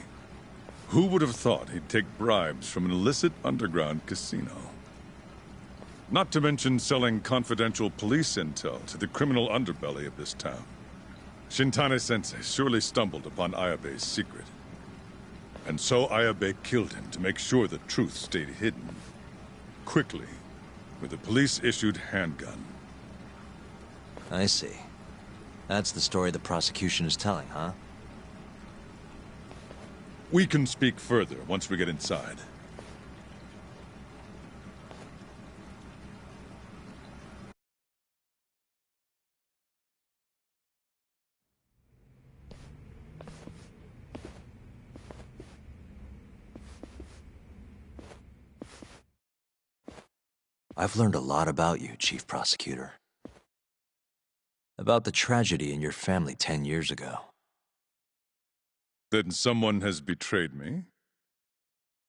S17: Who would have thought he'd take bribes from an illicit underground casino? Not to mention selling confidential police intel to the criminal underbelly of this town. Shintane-sensei surely stumbled upon Ayabe's secret. And so Ayabe killed him to make sure the truth stayed hidden. Quickly, with a police-issued handgun.
S4: I see. That's the story the prosecution is telling, huh?
S17: We can speak further once we get inside.
S4: I've learned a lot about you, Chief Prosecutor. About the tragedy in your family 10 years ago.
S17: Then someone has betrayed me?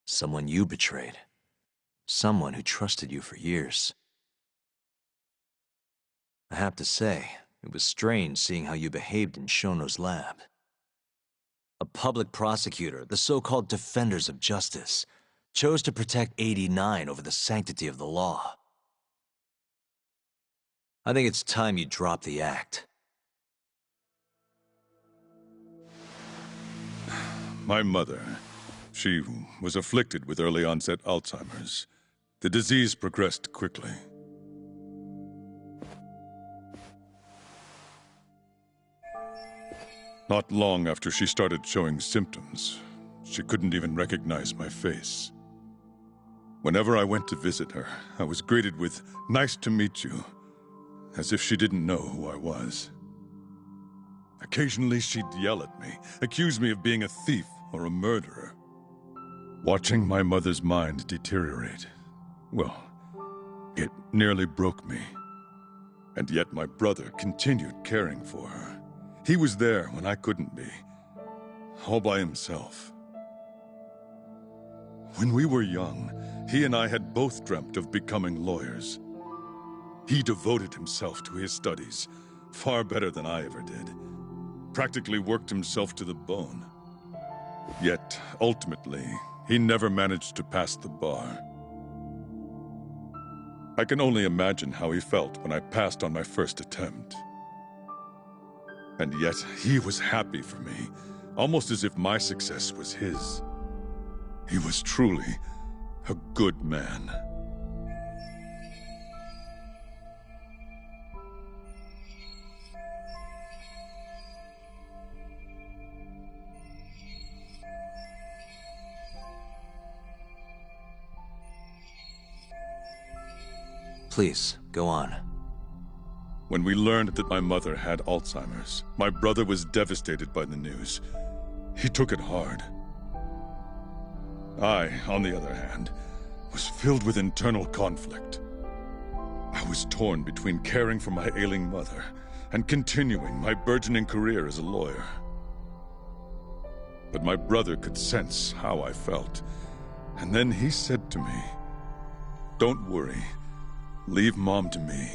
S4: Someone you betrayed. Someone who trusted you for years. I have to say, it was strange seeing how you behaved in Shono's lab. A public prosecutor, the so-called defenders of justice, chose to protect 89 over the sanctity of the law. I think it's time you drop the act.
S17: My mother, she was afflicted with early onset Alzheimer's. The disease progressed quickly. Not long after she started showing symptoms, she couldn't even recognize my face. Whenever I went to visit her, I was greeted with, "Nice to meet you," as if she didn't know who I was. Occasionally she'd yell at me, accuse me of being a thief or a murderer. Watching my mother's mind deteriorate, well, it nearly broke me. And yet my brother continued caring for her. He was there when I couldn't be, all by himself. When we were young, he and I had both dreamt of becoming lawyers. He devoted himself to his studies, far better than I ever did. Practically worked himself to the bone. Yet, ultimately, he never managed to pass the bar. I can only imagine how he felt when I passed on my first attempt. And yet, he was happy for me, almost as if my success was his. He was truly a good man.
S4: Please, go on.
S17: When we learned that my mother had Alzheimer's, my brother was devastated by the news. He took it hard. I, on the other hand, was filled with internal conflict. I was torn between caring for my ailing mother and continuing my burgeoning career as a lawyer. But my brother could sense how I felt, and then he said to me, "Don't worry. Leave Mom to me.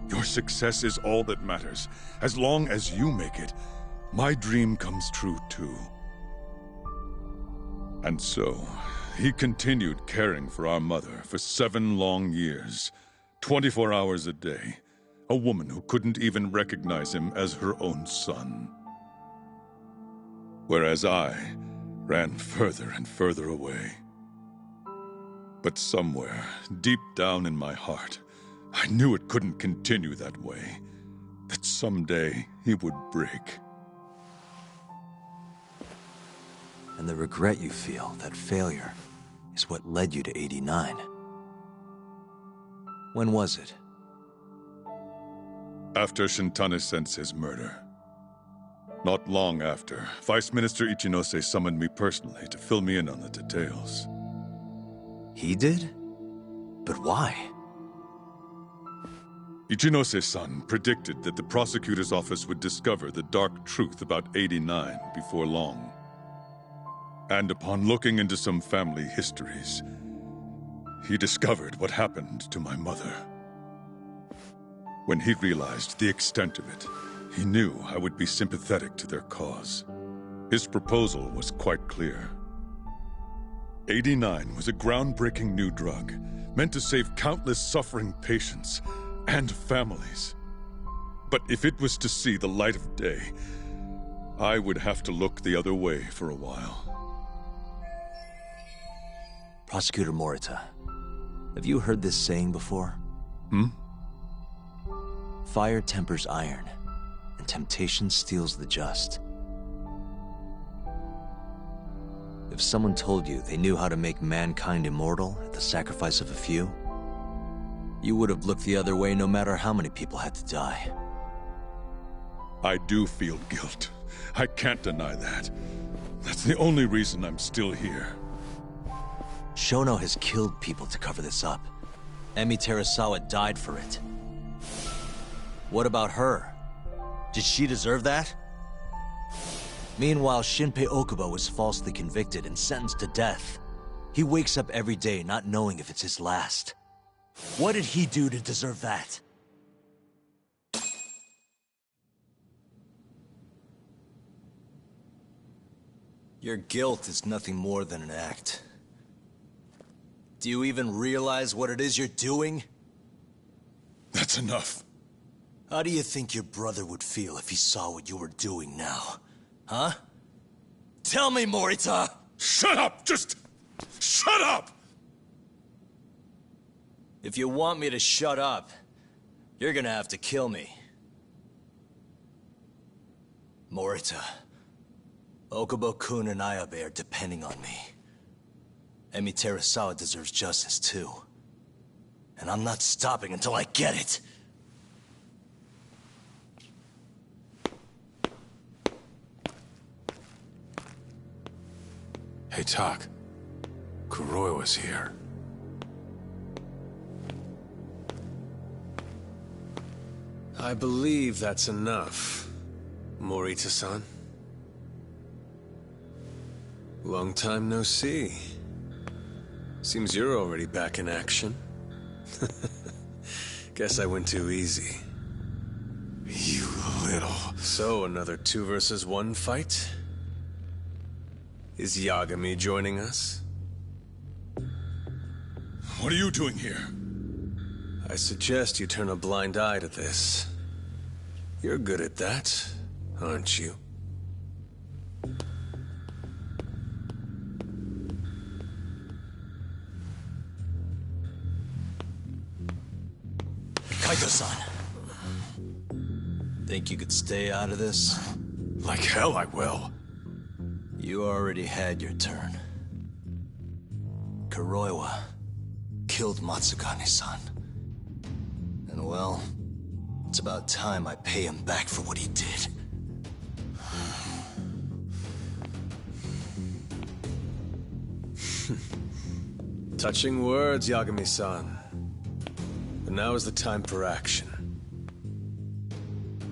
S17: Your success is all that matters. As long as you make it, my dream comes true too." And so, he continued caring for our mother for 7 long years, 24 hours a day, a woman who couldn't even recognize him as her own son. Whereas I ran further and further away. But somewhere, deep down in my heart, I knew it couldn't continue that way. That someday he would break.
S4: And the regret you feel, that failure, is what led you to 89. When was it?
S17: After Shintane-sensei's murder. Not long after, Vice Minister Ichinose summoned me personally to fill me in on the details.
S4: He did? But why?
S17: Ichinose-san predicted that the prosecutor's office would discover the dark truth about 89 before long. And upon looking into some family histories, he discovered what happened to my mother. When he realized the extent of it, he knew I would be sympathetic to their cause. His proposal was quite clear. 89 was a groundbreaking new drug, meant to save countless suffering patients and families. But if it was to see the light of day, I would have to look the other way for a while.
S4: Prosecutor Morita, have you heard this saying before? Fire tempers iron, and temptation steals the just. If someone told you they knew how to make mankind immortal at the sacrifice of a few, you would have looked the other way no matter how many people had to die.
S17: I do feel guilt. I can't deny that. That's the only reason I'm still here.
S4: Shono has killed people to cover this up. Emi Terasawa died for it. What about her? Did she deserve that? Meanwhile, Shinpei Okubo was falsely convicted and sentenced to death. He wakes up every day not knowing if it's his last. What did he do to deserve that? Your guilt is nothing more than an act. Do you even realize what it is you're doing?
S17: That's enough.
S4: How do you think your brother would feel if he saw what you were doing now? Huh? Tell me, Morita!
S17: Shut up! Just shut up!
S4: If you want me to shut up, you're gonna have to kill me. Morita, Okubo-kun and Ayabe are depending on me. Emi Terasawa deserves justice too. And I'm not stopping until I get it.
S18: Hey, Tak. Kuroiwa's here.
S10: I believe that's enough, Morita-san. Long time no see. Seems you're already back in action. Guess I went too easy.
S18: You little...
S10: So, another 2 versus 1 fight? Is Yagami joining us?
S17: What are you doing here?
S10: I suggest you turn a blind eye to this. You're good at that, aren't you?
S4: Kaito-san. Think you could stay out of this?
S18: Like hell I will.
S4: You already had your turn. Kuroiwa killed Matsugane-san. And well, it's about time I pay him back for what he did.
S10: Touching words, Yagami-san. But now is the time for action.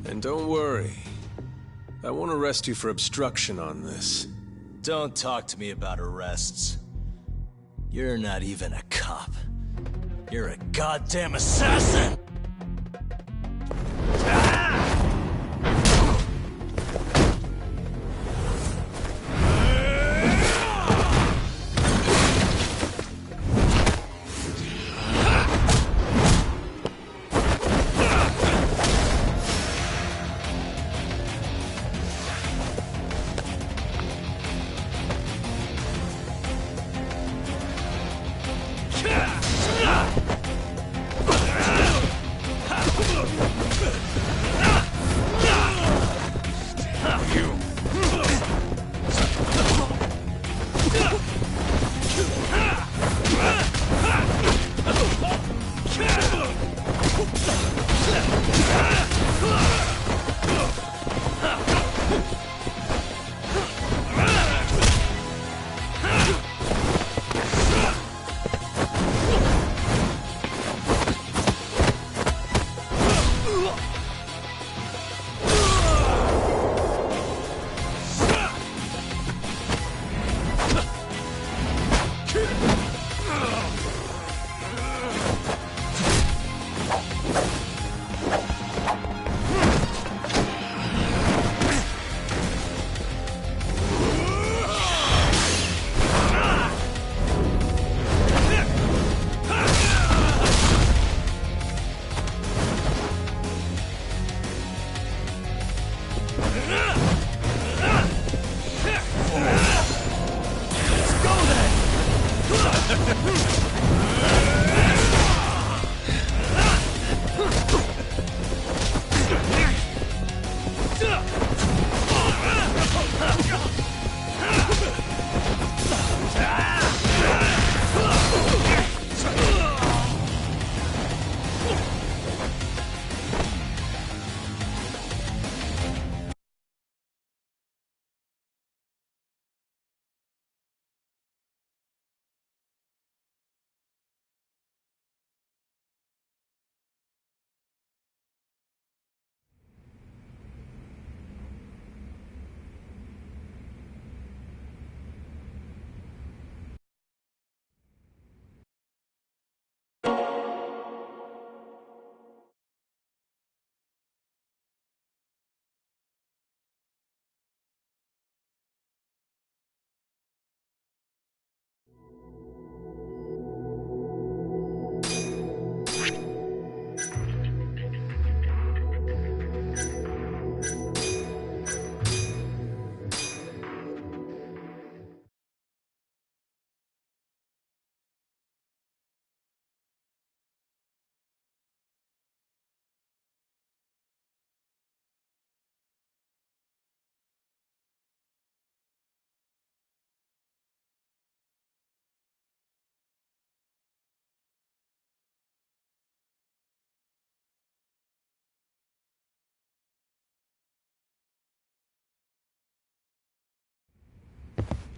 S10: And don't worry. I won't arrest you for obstruction on this.
S4: Don't talk to me about arrests. You're not even a cop. You're a goddamn assassin!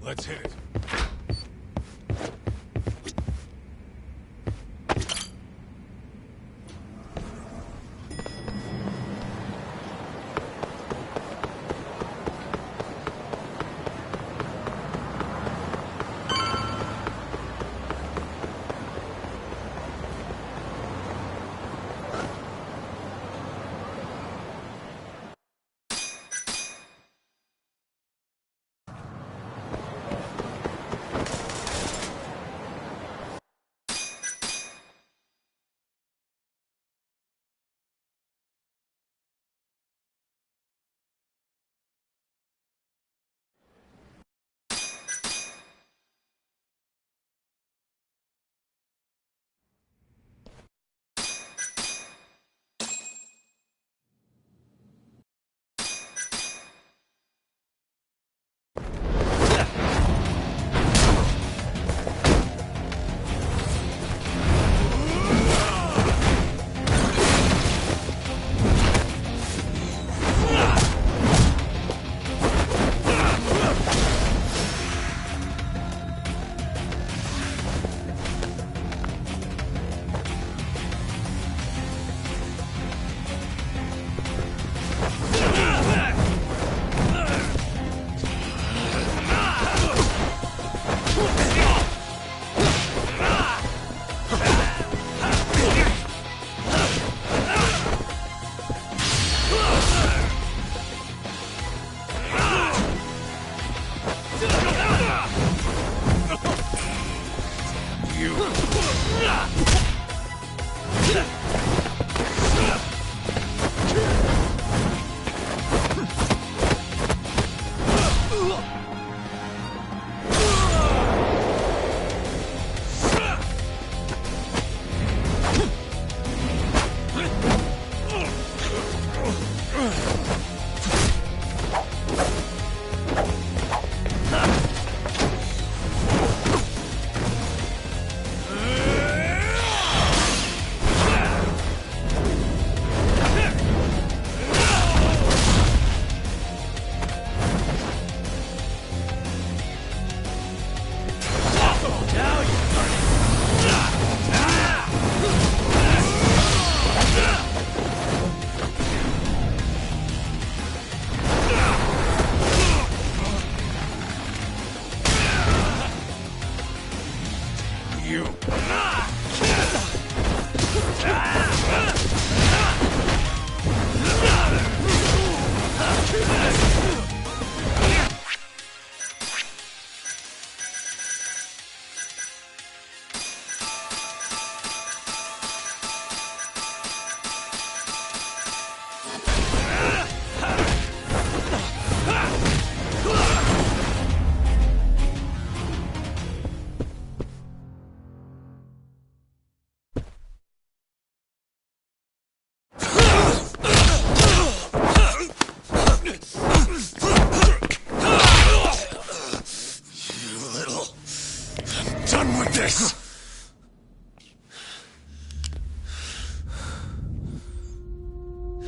S18: Let's hit it.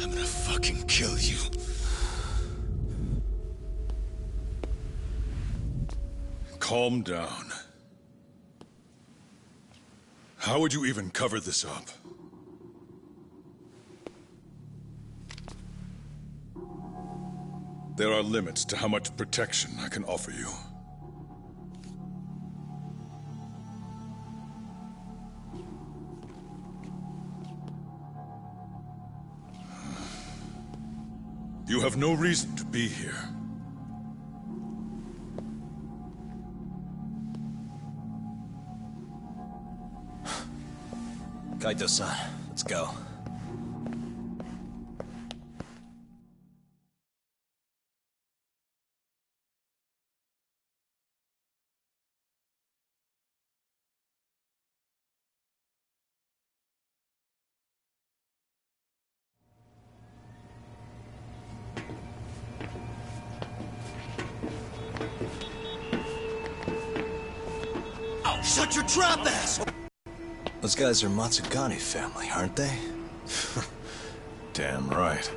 S18: I'm gonna fucking kill you. Calm down. How would you even cover this up? There are limits to how much protection I can offer you. You have no reason to be here.
S4: Kaito-san, let's go.
S10: Shut your trap, ass!
S4: Those guys are Matsugane family, aren't they?
S2: Damn right.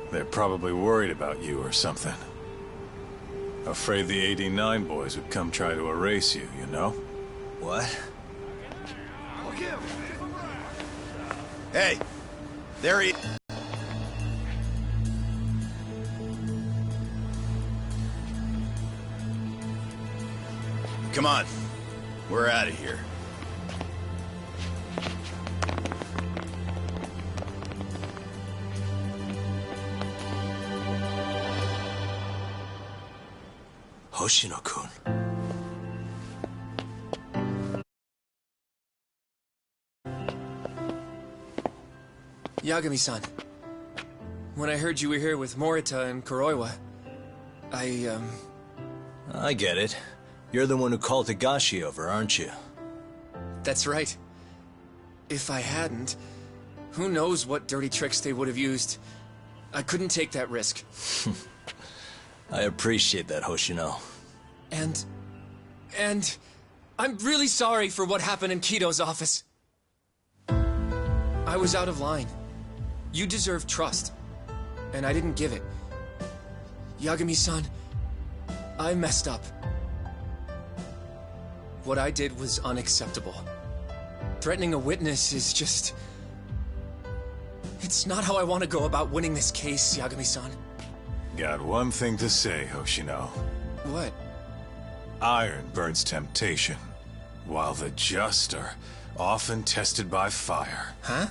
S2: They're probably worried about you or something. Afraid the 89 boys would come try to erase you, you know?
S4: What? Hey! There he... Come on. We're out of here. Hoshino-kun.
S5: Yagami-san. When I heard you were here with Morita and Kuroiwa,
S4: I get it. You're the one who called Higashi over, aren't you?
S5: That's right. If I hadn't, who knows what dirty tricks they would have used. I couldn't take that risk.
S4: I appreciate that, Hoshino.
S5: And I'm really sorry for what happened in Kido's office. I was out of line. You deserve trust, and I didn't give it. Yagami-san, I messed up. What I did was unacceptable. Threatening a witness is just... It's not how I want to go about winning this case, Yagami-san.
S2: Got one thing to say, Hoshino.
S5: What?
S2: Iron burns temptation, while the just are often tested by fire.
S5: Huh?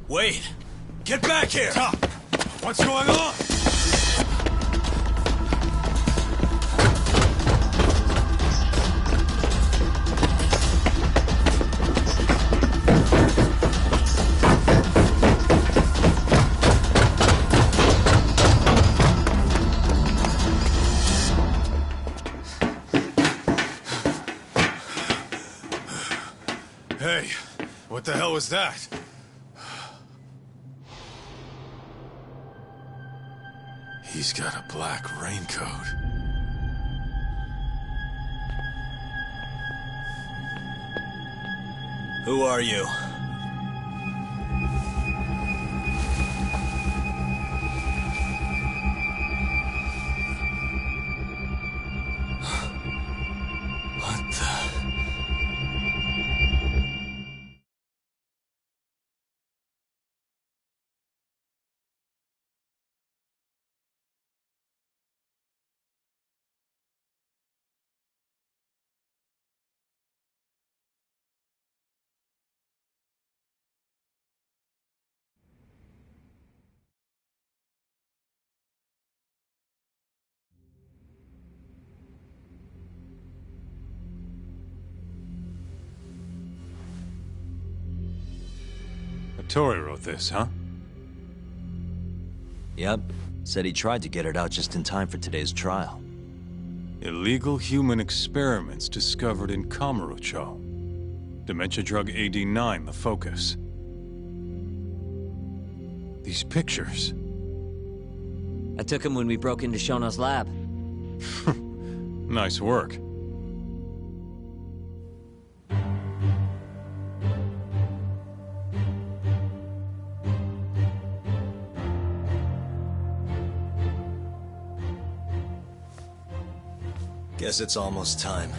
S3: Wait! Get back here! What's going on?
S2: Hey, what the hell was that? He's got a black raincoat.
S4: Who are you?
S3: What the...
S2: Tori wrote this, huh?
S4: Yep. Said he tried to get it out just in time for today's trial.
S2: Illegal human experiments discovered in Kamurocho. Dementia drug AD9, the focus. These pictures.
S8: I took him when we broke into Shono's lab.
S2: Nice work.
S4: Guess it's almost time.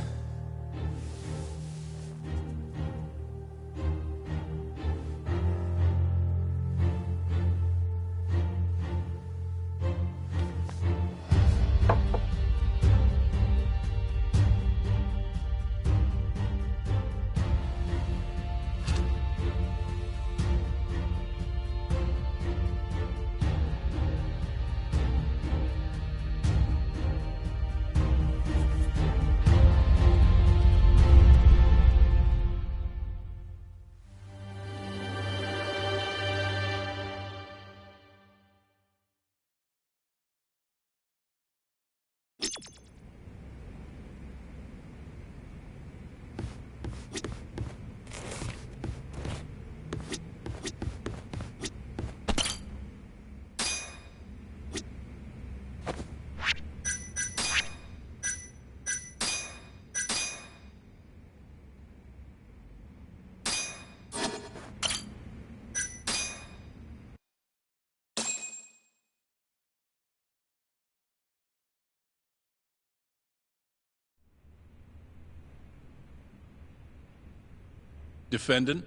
S16: Defendant,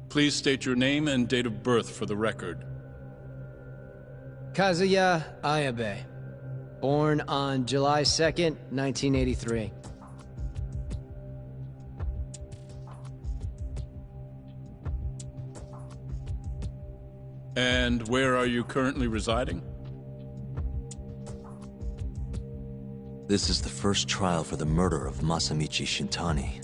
S16: please state your name and date of birth for the record.
S19: Kazuya Ayabe. Born on July 2nd, 1983.
S16: And where are you currently residing?
S4: This is the first trial for the murder of Masamichi Shintani.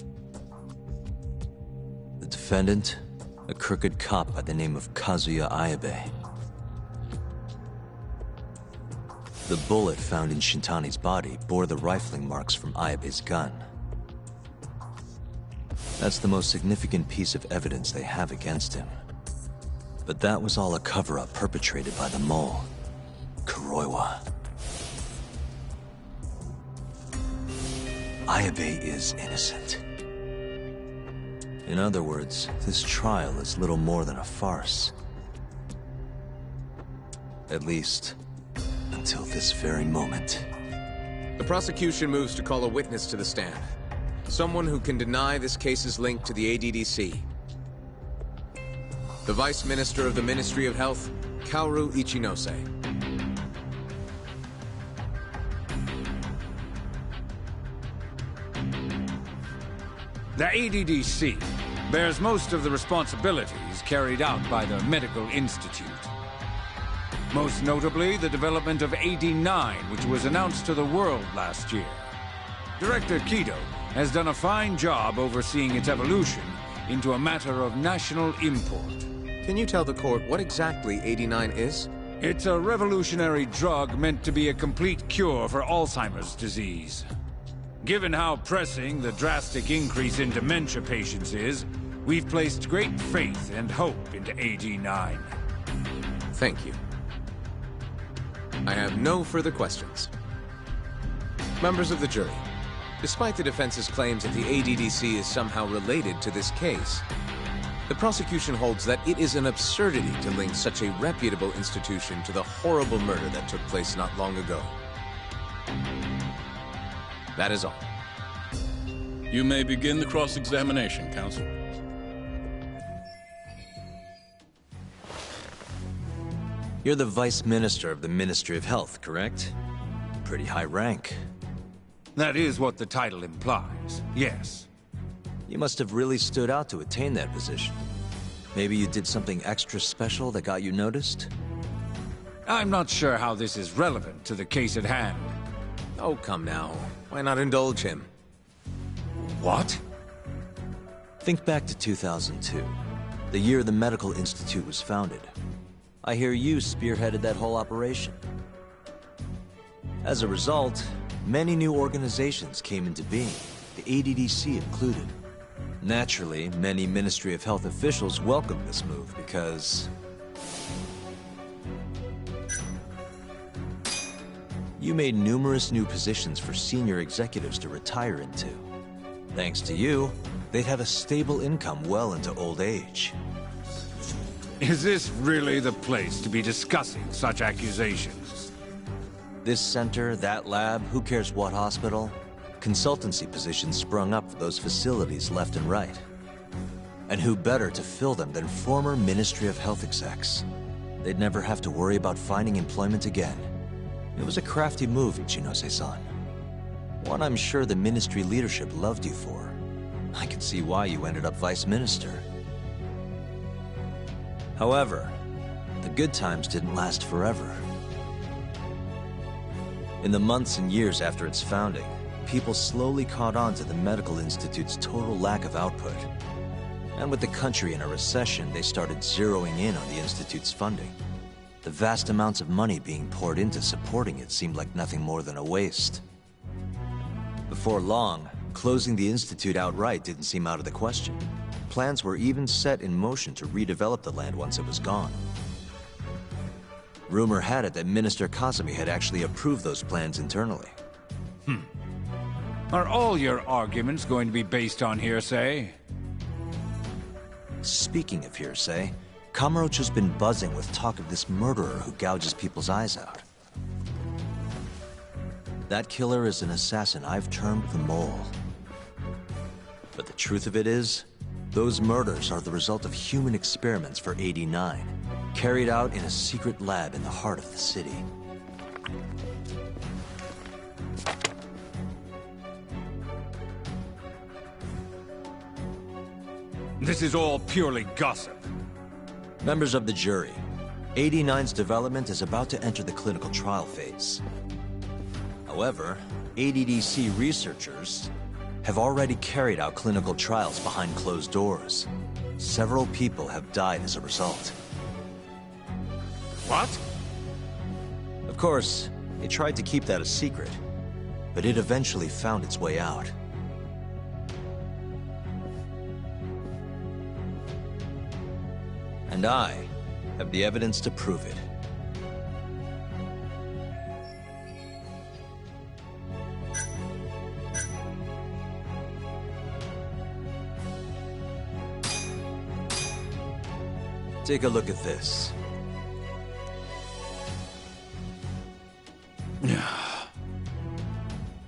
S4: The defendant, a crooked cop by the name of Kazuya Ayabe. The bullet found in Shintani's body bore the rifling marks from Ayabe's gun. That's the most significant piece of evidence they have against him. But that was all a cover-up perpetrated by the mole, Kuroiwa. Ayabe is innocent. In other words, this trial is little more than a farce. At least, until this very moment.
S14: The prosecution moves to call a witness to the stand. Someone who can deny this case's link to the ADDC. The Vice Minister of the Ministry of Health, Kaoru Ichinose.
S15: The ADDC bears most of the responsibilities carried out by the Medical Institute. Most notably, the development of AD-9, which was announced to the world last year. Director Kido has done a fine job overseeing its evolution into a matter of national import.
S14: Can you tell the court what exactly AD-9 is?
S15: It's a revolutionary drug meant to be a complete cure for Alzheimer's disease. Given how pressing the drastic increase in dementia patients is, we've placed great faith and hope into AD-9.
S14: Thank you. I have no further questions. Members of the jury, despite the defense's claims that the ADDC is somehow related to this case, the prosecution holds that it is an absurdity to link such a reputable institution to the horrible murder that took place not long ago. That is all.
S16: You may begin the cross-examination, counsel.
S4: You're the Vice Minister of the Ministry of Health, correct? Pretty high rank.
S15: That is what the title implies, yes.
S4: You must have really stood out to attain that position. Maybe you did something extra special that got you noticed?
S15: I'm not sure how this is relevant to the case at hand.
S14: Oh, come now. Why not indulge him?
S15: What?
S4: Think back to 2002, the year the Medical Institute was founded. I hear you spearheaded that whole operation. As a result, many new organizations came into being, the ADDC included. Naturally, many Ministry of Health officials welcomed this move because you made numerous new positions for senior executives to retire into. Thanks to you, they'd have a stable income well into old age.
S15: Is this really the place to be discussing such accusations?
S4: This center, that lab, who cares what hospital? Consultancy positions sprung up for those facilities left and right. And who better to fill them than former Ministry of Health execs? They'd never have to worry about finding employment again. It was a crafty move, Ichinose-san. One I'm sure the ministry leadership loved you for. I can see why you ended up Vice Minister. However, the good times didn't last forever. In the months and years after its founding, people slowly caught on to the Medical Institute's total lack of output. And with the country in a recession, they started zeroing in on the Institute's funding. The vast amounts of money being poured into supporting it seemed like nothing more than a waste. Before long, closing the Institute outright didn't seem out of the question. Plans were even set in motion to redevelop the land once it was gone. Rumor had it that Minister Kazumi had actually approved those plans internally.
S15: Are all your arguments going to be based on hearsay?
S4: Speaking of hearsay, Kamurocho's been buzzing with talk of this murderer who gouges people's eyes out. That killer is an assassin I've termed the Mole. But the truth of it is, Those murders are the result of human experiments for 89, carried out in a secret lab in the heart of the city.
S15: This is all purely gossip.
S4: Members of the jury, 89's development is about to enter the clinical trial phase. However, ADDC researchers have already carried out clinical trials behind closed doors. Several people have died as a result.
S15: What?
S4: Of course, they tried to keep that a secret, but it eventually found its way out. And I have the evidence to prove it. Take a look at this.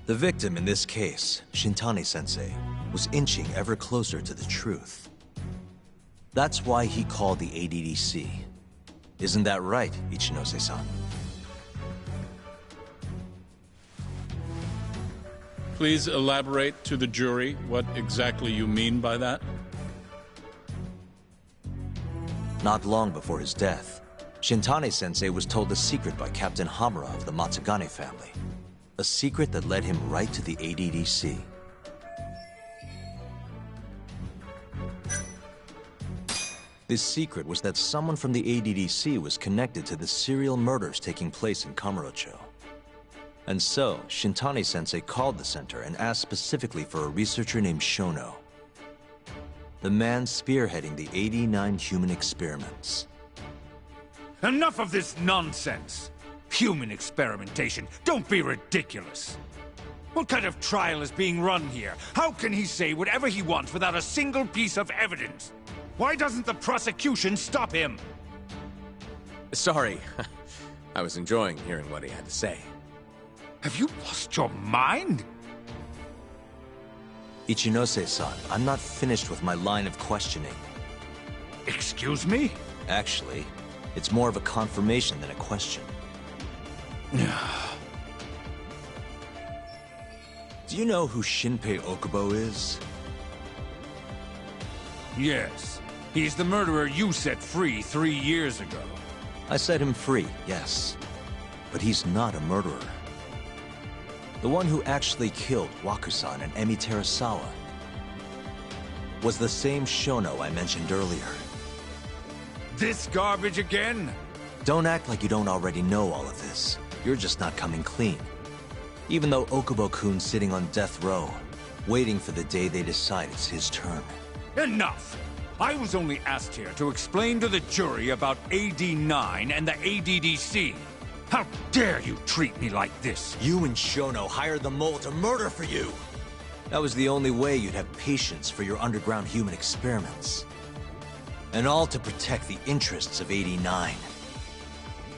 S4: The victim in this case, Shintani-sensei, was inching ever closer to the truth. That's why he called the ADDC. Isn't that right, Ichinose-san?
S16: Please elaborate to the jury what exactly you mean by that.
S4: Not long before his death, Shintani-sensei was told a secret by Captain Hamura of the Matsugane family. A secret that led him right to the ADDC. This secret was that someone from the ADDC was connected to the serial murders taking place in Kamurocho. And so, Shintani-sensei called the center and asked specifically for a researcher named Shono. The man spearheading the 89 human experiments.
S15: Enough of this nonsense! Human experimentation. Don't be ridiculous. What kind of trial is being run here? How can he say whatever he wants without a single piece of evidence? Why doesn't the prosecution stop him?
S14: Sorry. I was enjoying hearing what he had to say.
S15: Have you lost your mind?
S4: Ichinose-san, I'm not finished with my line of questioning.
S15: Excuse me?
S4: Actually, it's more of a confirmation than a question. Do you know who Shinpei Okubo is?
S15: Yes. He's the murderer you set free 3 years ago.
S4: I set him free, yes. But he's not a murderer. The one who actually killed Wakusan and Emi Terasawa was the same Shono I mentioned earlier.
S15: This garbage again?
S4: Don't act like you don't already know all of this. You're just not coming clean. Even though Okubo-kun's sitting on death row, waiting for the day they decide it's his turn.
S15: Enough! I was only asked here to explain to the jury about AD9 and the ADDC. How dare you treat me like this?
S4: You and Shono hired the mole to murder for you! That was the only way you'd have patience for your underground human experiments. And all to protect the interests of 89.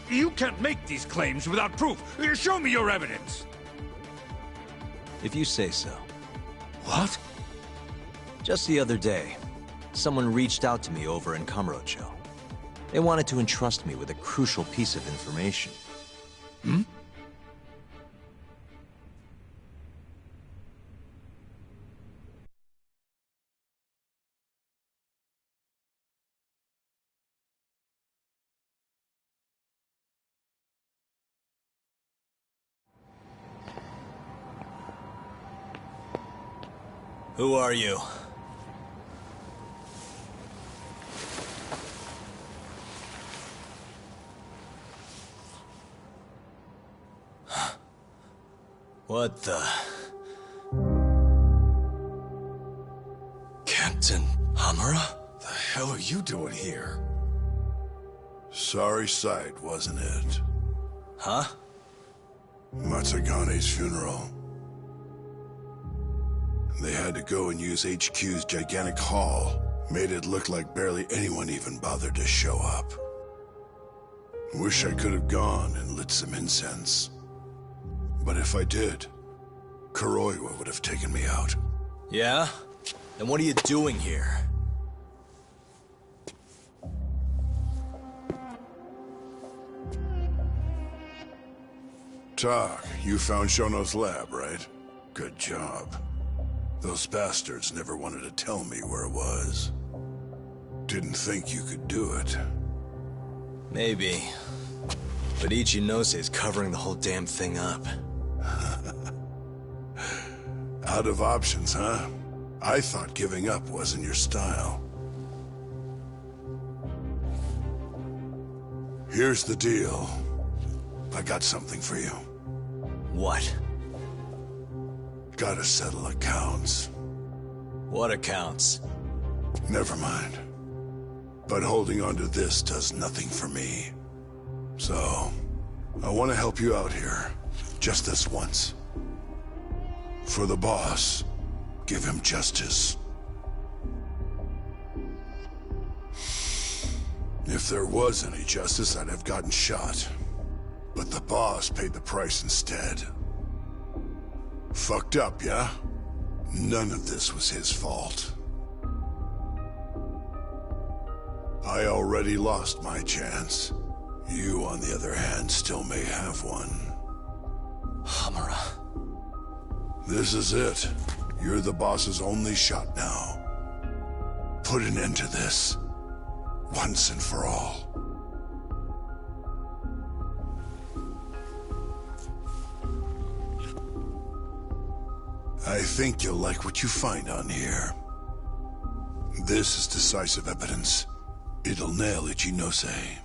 S15: You can't make these claims without proof. Show me your evidence.
S4: If you say so.
S15: What?
S4: Just the other day, someone reached out to me over in Kamurocho. They wanted to entrust me with a crucial piece of information.
S15: Hmm?
S4: Who are you? What the...
S3: Captain Hamura? The hell are you doing here? Sorry sight, wasn't it?
S4: Huh?
S3: Matsugane's funeral. They had to go and use HQ's gigantic hall. Made it look like barely anyone even bothered to show up. Wish I could have gone and lit some incense. But if I did, Kuroiwa would have taken me out.
S4: Yeah? Then what are you doing here?
S18: talk. You found Shono's lab, right? Good job. Those bastards never wanted to tell me where it was. Didn't think you could do it.
S4: Maybe. But Ichinose covering the whole damn thing up.
S18: Out of options, huh? I thought giving up wasn't your style. Here's the deal. I got something for you.
S4: What?
S18: Gotta settle accounts.
S4: What accounts?
S18: Never mind. But holding on to this does nothing for me. So, I want to help you out here. Just this once. For the boss, give him justice. If there was any justice, I'd have gotten shot. But the boss paid the price instead. Fucked up, yeah? None of this was his fault. I already lost my chance. You, on the other hand, still may have one.
S4: Hamura.
S18: This is it. You're the boss's only shot now. Put an end to this. Once and for all. I think you'll like what you find on here. This is decisive evidence. It'll nail Ichinose.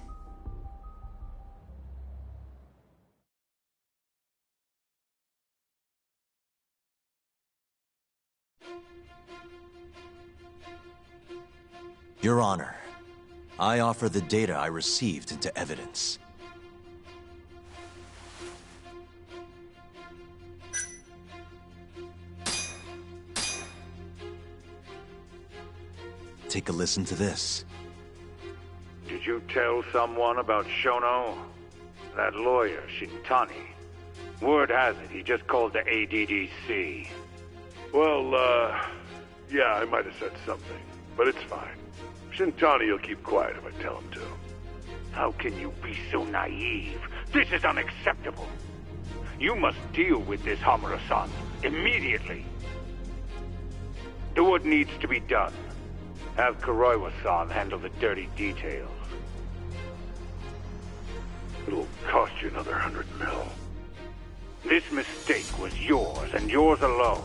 S4: Your Honor, I offer the data I received into evidence. Take a listen to this.
S12: Did you tell someone about Shono? That lawyer, Shintani. Word has it, he just called the ADDC.
S20: Well, yeah, I might have said something, but it's fine. Shintani will keep quiet if I tell him to.
S12: How can you be so naive? This is unacceptable. You must deal with this, Hamura-san, immediately. Do what needs to be done. Have Kuroiwa-san handle the dirty details.
S20: It'll cost you another 100 mil.
S12: This mistake was yours, and yours alone.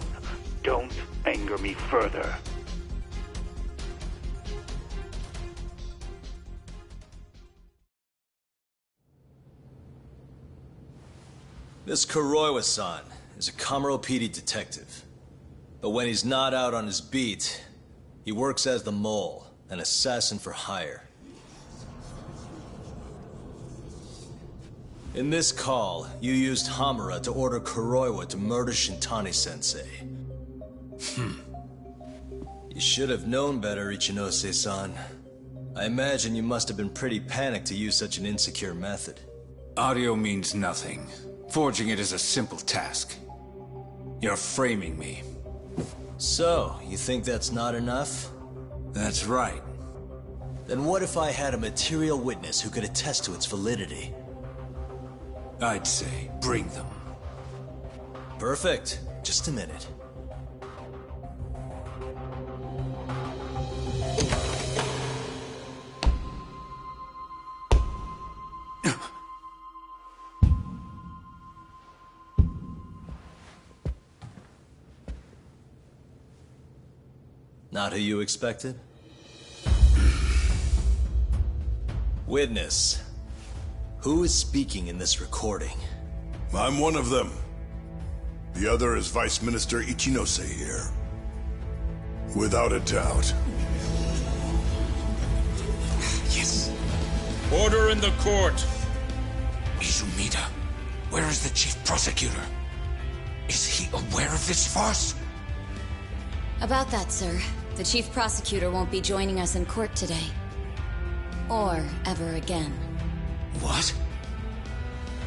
S12: Don't anger me further.
S4: This Kuroiwa-san is a Kamuro PD detective. But when he's not out on his beat, he works as the Mole, an assassin for hire. In this call, you used Hamura to order Kuroiwa to murder Shintani-sensei. You should have known better, Ichinose-san. I imagine you must have been pretty panicked to use such an insecure method.
S15: Audio means nothing. Forging it is a simple task. You're framing me.
S4: So, you think that's not enough?
S15: That's right.
S4: Then what if I had a material witness who could attest to its validity?
S15: I'd say, bring them.
S4: Perfect. Just a minute. Not who you expected? Witness. Who is speaking in this recording?
S18: I'm one of them. The other is Vice Minister Ichinose here. Without a doubt.
S15: Yes.
S13: Order in the court.
S15: Izumida, where is the chief prosecutor? Is he aware of this farce?
S1: About that, sir. The chief prosecutor won't be joining us in court today. Or ever again.
S15: What?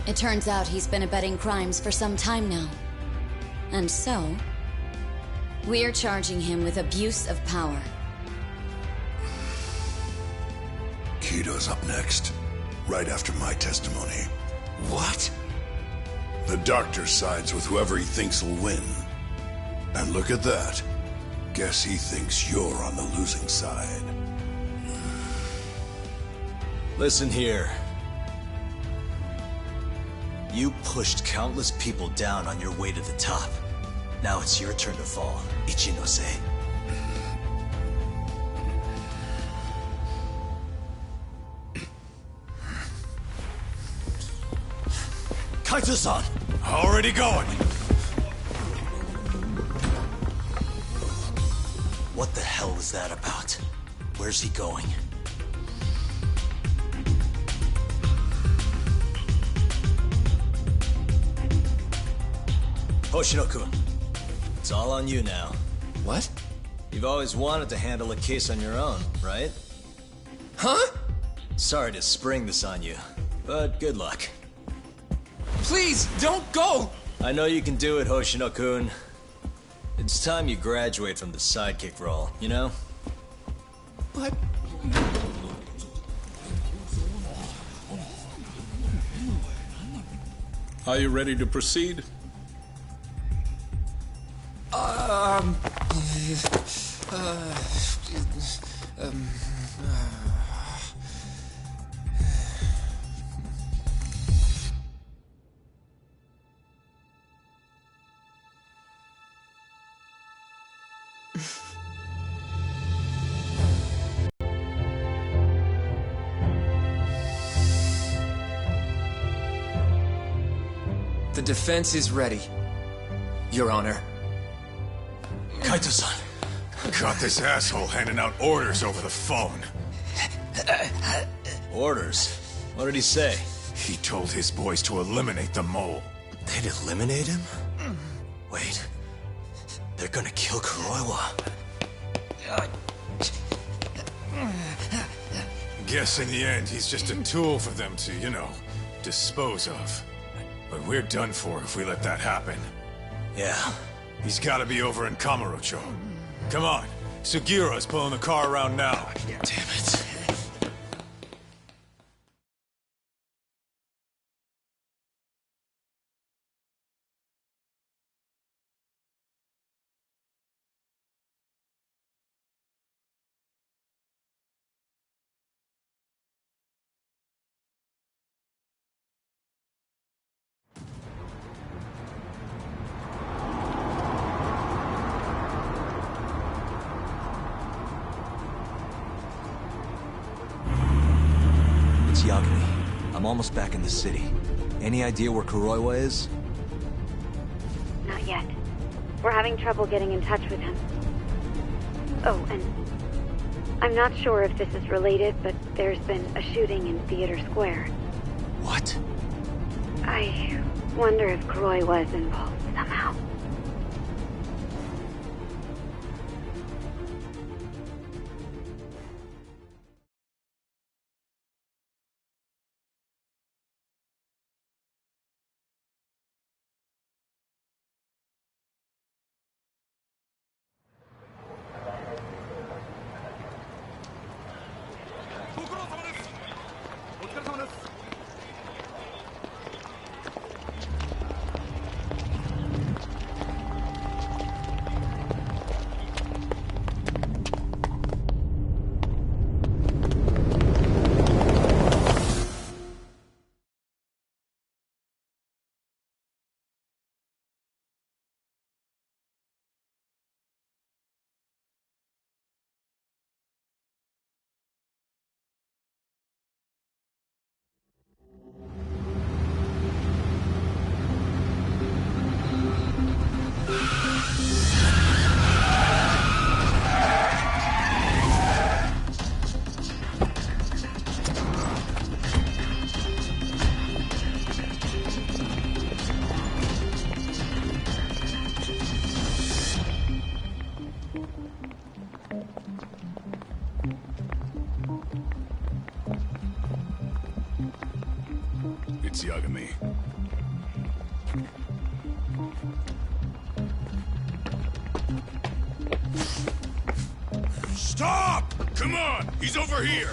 S1: It turns out he's been abetting crimes for some time now. And so, we're charging him with abuse of power.
S18: Kido's up next, right after my testimony.
S15: What?
S18: The doctor sides with whoever he thinks will win. And look at that. Guess he thinks you're on the losing side.
S4: Listen here. You pushed countless people down on your way to the top. Now it's your turn to fall, Ichinose. Kaito-san!
S3: Already going!
S4: What the hell was that about? Where's he going? Hoshino-kun, it's all on you now.
S5: What?
S4: You've always wanted to handle a case on your own, right?
S5: Huh?
S4: Sorry to spring this on you, but good luck.
S5: Please, don't go!
S4: I know you can do it, Hoshino-kun. It's time you graduate from the sidekick role, you know?
S5: But...
S16: Are you ready to proceed?
S5: The defense is ready, Your Honor.
S4: Kaito-san.
S3: Got this asshole handing out orders over the phone.
S4: Orders? What did he say?
S3: He told his boys to eliminate the mole.
S4: They'd eliminate him? Wait. They're gonna kill Kuroiwa.
S3: Guess in the end, he's just a tool for them to, you know, dispose of. But we're done for if we let that happen.
S4: Yeah.
S3: He's gotta be over in Kamurocho. Come on. Sugiura's pulling the car around now.
S4: Damn it. Yagami, I'm almost back in the city. Any idea where Kuroiwa is?
S1: Not yet. We're having trouble getting in touch with him. Oh, and I'm not sure if this is related, but there's been a shooting in Theater Square.
S4: What?
S1: I wonder if Kuroiwa is involved somehow.
S3: It's Yagami.
S17: Stop! Come on! He's over here!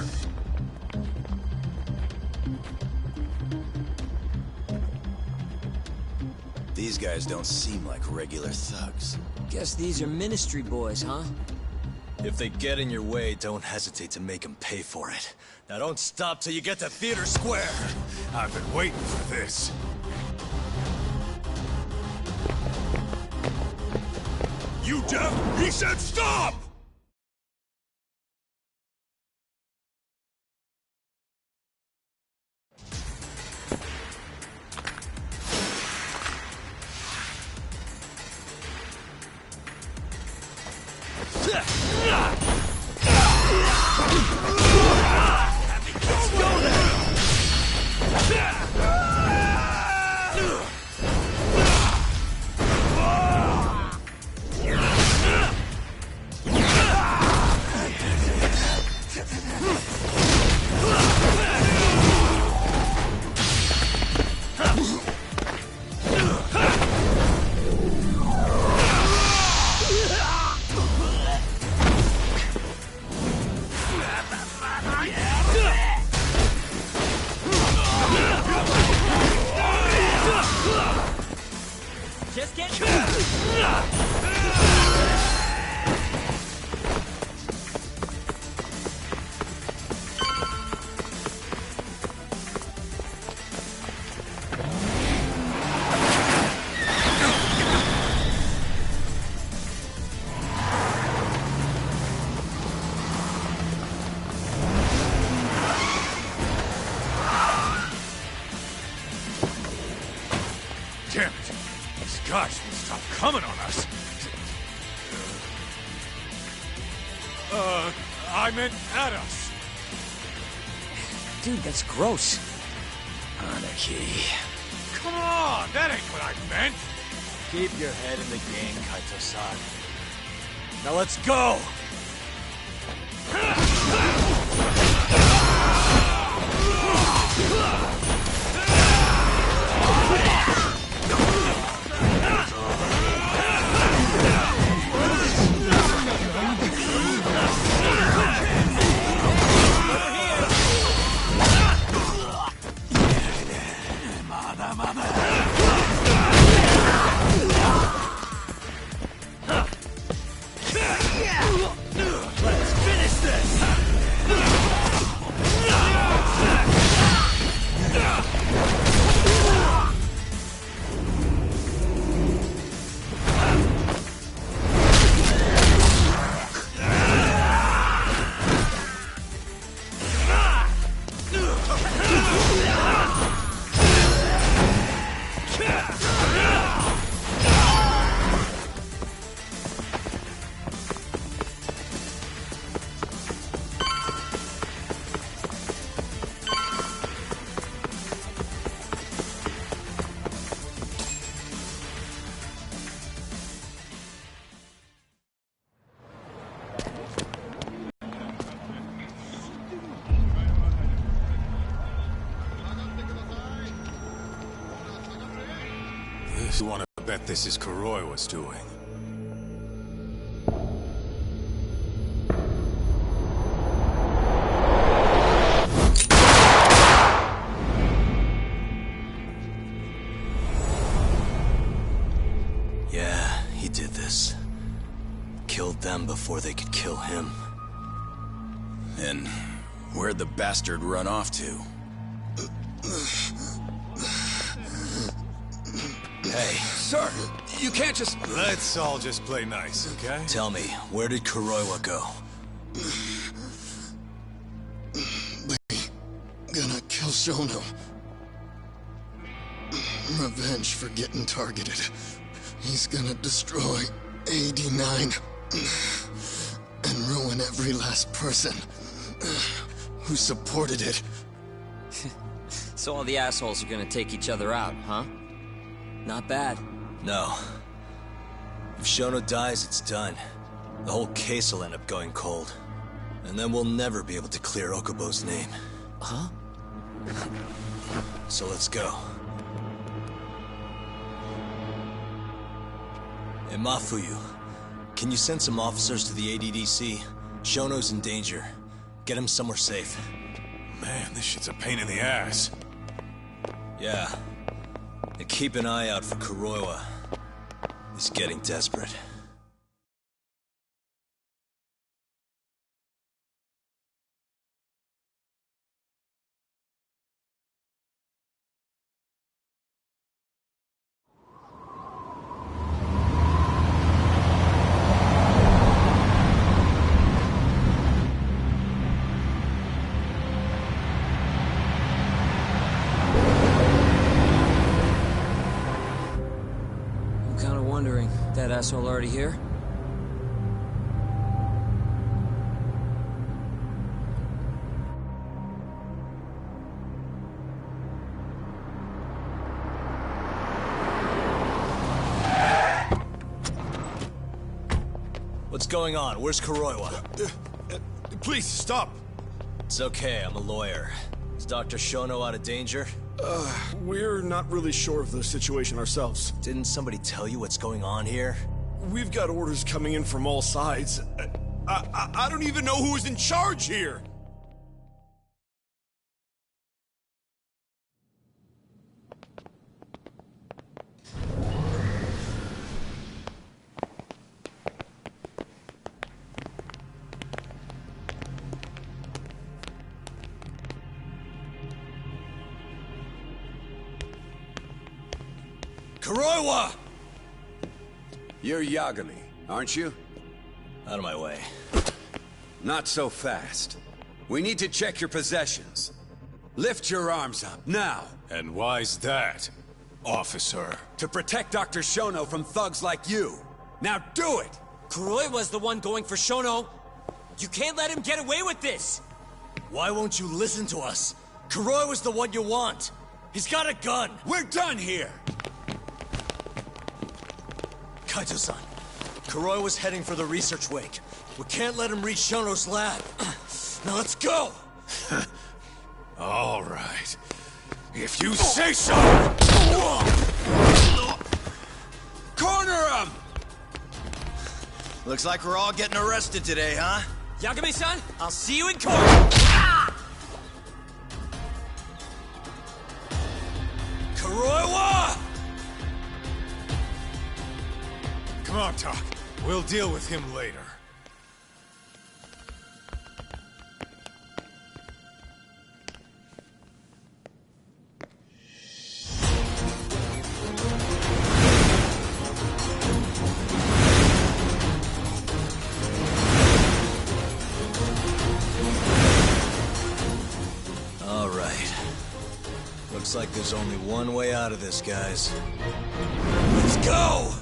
S9: These guys don't seem like regular thugs.
S8: Guess these are ministry boys, huh?
S4: If they get in your way, don't hesitate to make them pay for it. Now don't stop till you get to Theater Square!
S17: I've been waiting for this. You deaf? He said stop!
S8: Just get...
S17: Damn it! These guys will stop coming on us! I meant at us!
S8: Dude, that's gross.
S9: Anarchy.
S17: Come on! That ain't what I meant!
S4: Keep your head in the game, Kaito-san. Now let's go!
S10: Let's finish this!
S17: You want to bet this is Kuroiwa's doing?
S4: Yeah, he did this. Killed them before they could kill him.
S9: And where'd the bastard run off to?
S4: Hey.
S17: Sir, you can't just... Let's all just play nice, okay?
S4: Tell me, where did Kuroiwa go?
S21: Gonna kill Shono. Revenge for getting targeted. He's gonna destroy AD9 and ruin every last person who supported it.
S8: So all the assholes are gonna take each other out, huh? Not bad.
S4: No. If Shono dies, it's done. The whole case will end up going cold. And then we'll never be able to clear Okubo's name.
S8: Huh?
S4: So let's go. Hey, Mafuyu, can you send some officers to the ADDC? Shono's in danger. Get him somewhere safe.
S17: Man, this shit's a pain in the ass.
S4: Yeah. And keep an eye out for Kuroiwa. He's getting desperate.
S8: That asshole already here?
S4: What's going on? Where's Kuroiwa?
S3: Please, stop!
S4: It's okay, I'm a lawyer. Is Dr. Shono out of danger?
S3: We're not really sure of the situation ourselves.
S4: Didn't somebody tell you what's going on here?
S3: We've got orders coming in from all sides. I don't even know who's in charge here!
S4: Kuroiwa!
S7: You're Yagami, aren't you?
S4: Out of my way.
S7: Not so fast. We need to check your possessions. Lift your arms up, now!
S2: And why's that, officer?
S7: To protect Dr. Shono from thugs like you. Now do it!
S8: Kuroiwa's the one going for Shono. You can't let him get away with this!
S4: Why won't you listen to us? Kuroiwa's the one you want. He's got a gun.
S7: We're done here!
S4: Kaito-san, Kuroiwa's heading for the research wing. We can't let him reach Shono's lab. Now let's go!
S2: All right. If you say so!
S7: Corner him!
S4: Looks like we're all getting arrested today, huh?
S8: Yagami-san, I'll see you in court!
S4: Kuroiwa!
S2: Come on, Tak. We'll deal with him later.
S4: All right. Looks like there's only one way out of this, guys. Let's go!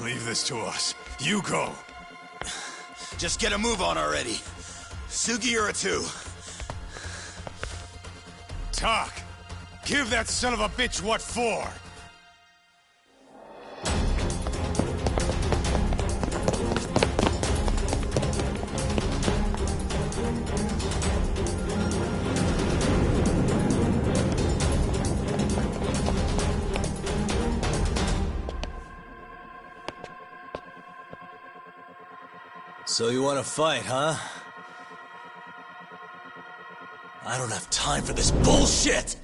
S2: Leave this to us. You go.
S4: Just get a move on already. Sugiura-2.
S2: Tak! Give that son of a bitch what for!
S4: So you want to fight, huh? I don't have time for this bullshit!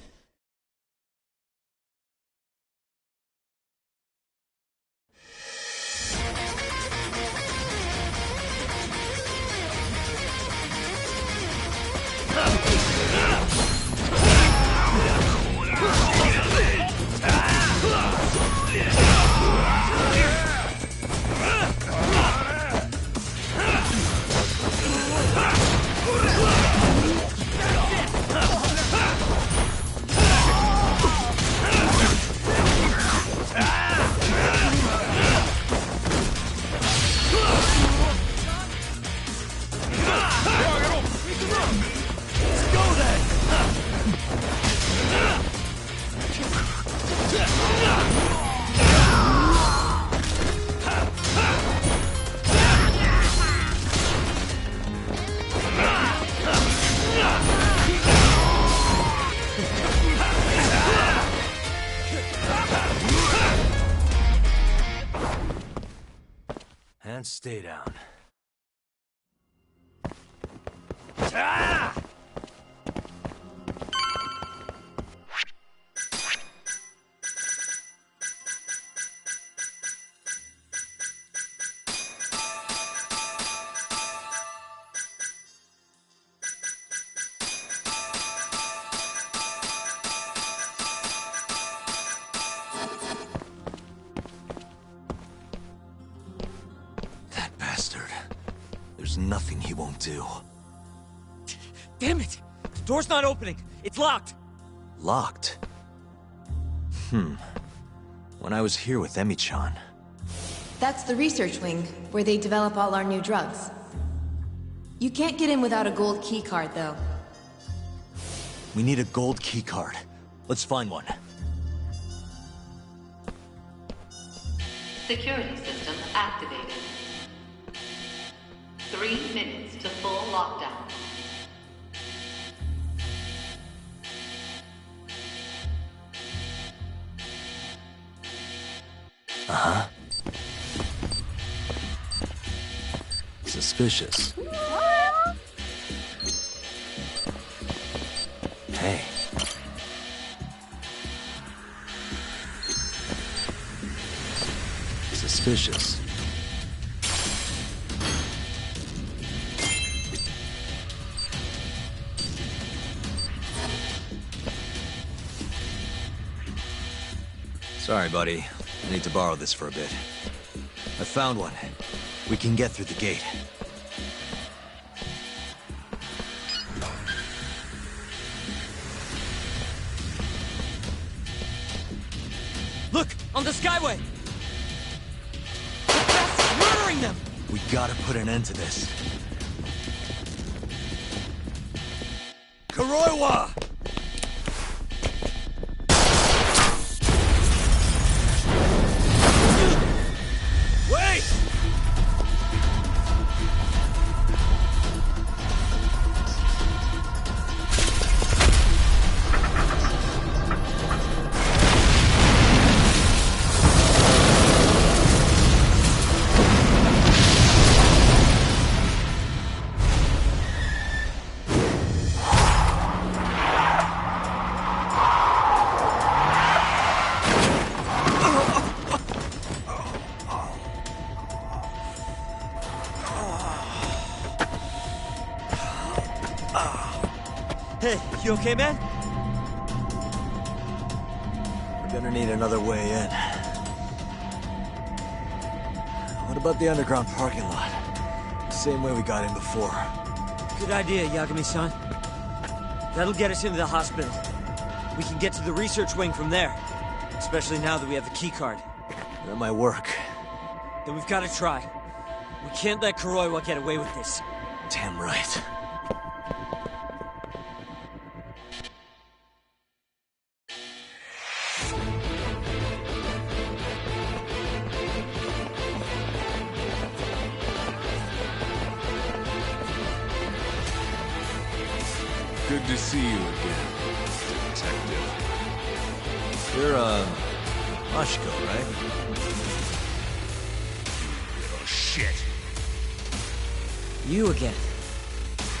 S4: And stay down. There's nothing he won't do.
S8: Damn it! The door's not opening. It's locked.
S4: Locked? When I was here with Emi-chan.
S11: That's the research wing, where they develop all our new drugs. You can't get in without a gold keycard, though.
S4: We need a gold keycard. Let's find one.
S22: Security system activated. 3 minutes to full lockdown.
S4: Uh-huh. Suspicious. Hey. Suspicious. Sorry, buddy. I need to borrow this for a bit. I found one. We can get through the gate.
S8: Look! On the Skyway! The bastard's murdering them!
S4: We gotta put an end to this. Kuroiwa! Wait!
S8: Hey, you okay, man?
S4: We're gonna need another way in. What about the underground parking lot? Same way we got in before.
S8: Good idea, Yagami-san. That'll get us into the hospital. We can get to the research wing from there. Especially now that we have the keycard.
S4: That might work.
S8: Then we've got to try. We can't let Kuroiwa get away with this.
S4: Damn right.
S17: Good to see you again, Detective.
S4: You're, Mashiko, right?
S13: Oh, shit.
S8: You again.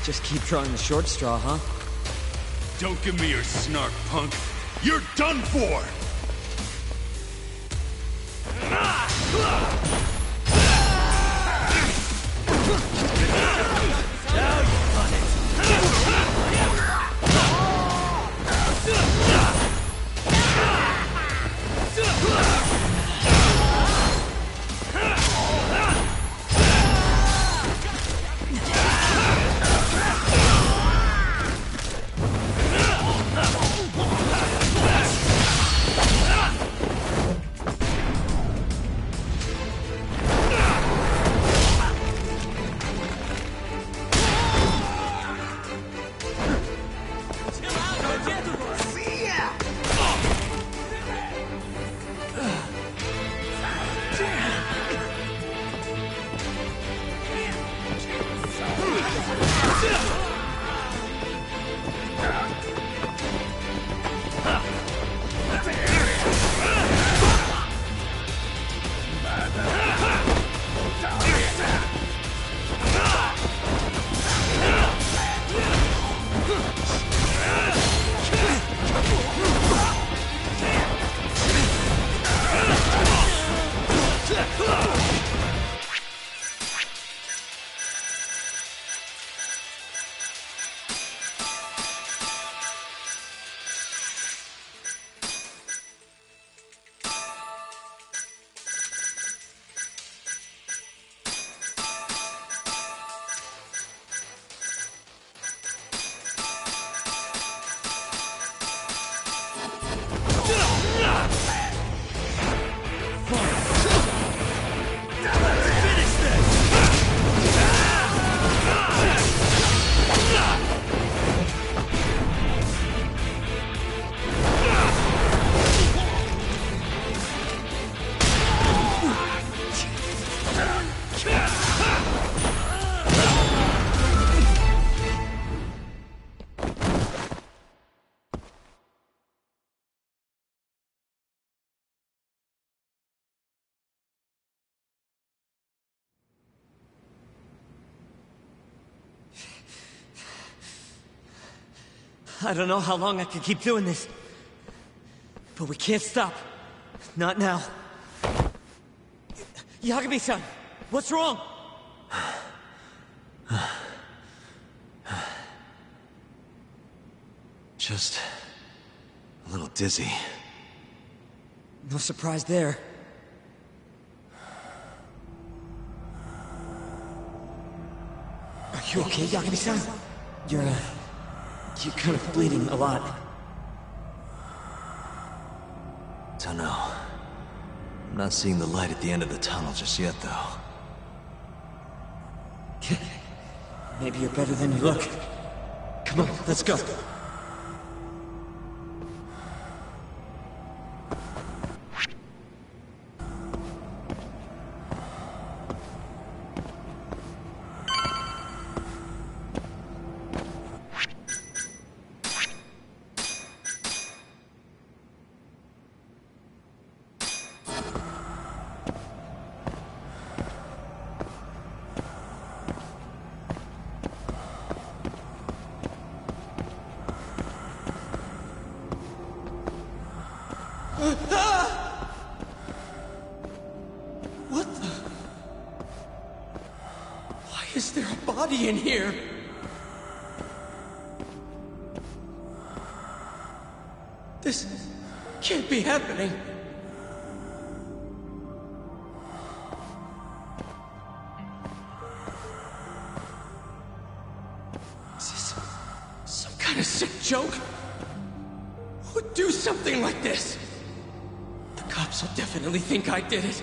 S8: Just keep drawing the short straw, huh?
S6: Don't give me your snark, punk. You're done for!
S10: Now you've done it!
S8: I don't know how long I can keep doing this. But we can't stop. Not now. Yagami-san, what's wrong?
S4: Just a little dizzy.
S8: No surprise there. Are you okay, Yagami-san? You're kind of bleeding a lot.
S4: Don't know. I'm not seeing the light at the end of the tunnel just yet, though.
S8: Maybe you're better than you look. Come on, let's go.
S10: What the? Why is there a body in here? This can't be happening. Is this some kind of sick joke? Who would do something like this? The cops will definitely think I did it.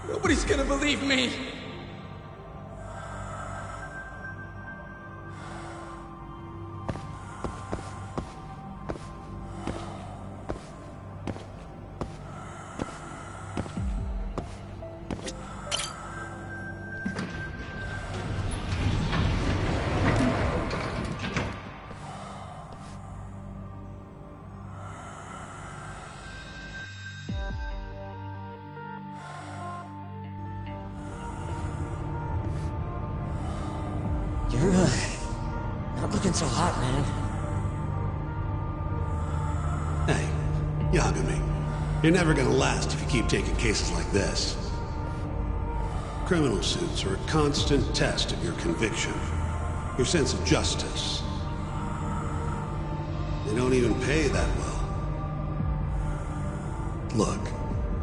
S10: Nobody's gonna believe me.
S8: Not looking so hot, man.
S14: Hey, Yagami. You're never gonna last if you keep taking cases like this. Criminal suits are a constant test of your conviction, your sense of justice. They don't even pay that well. Look,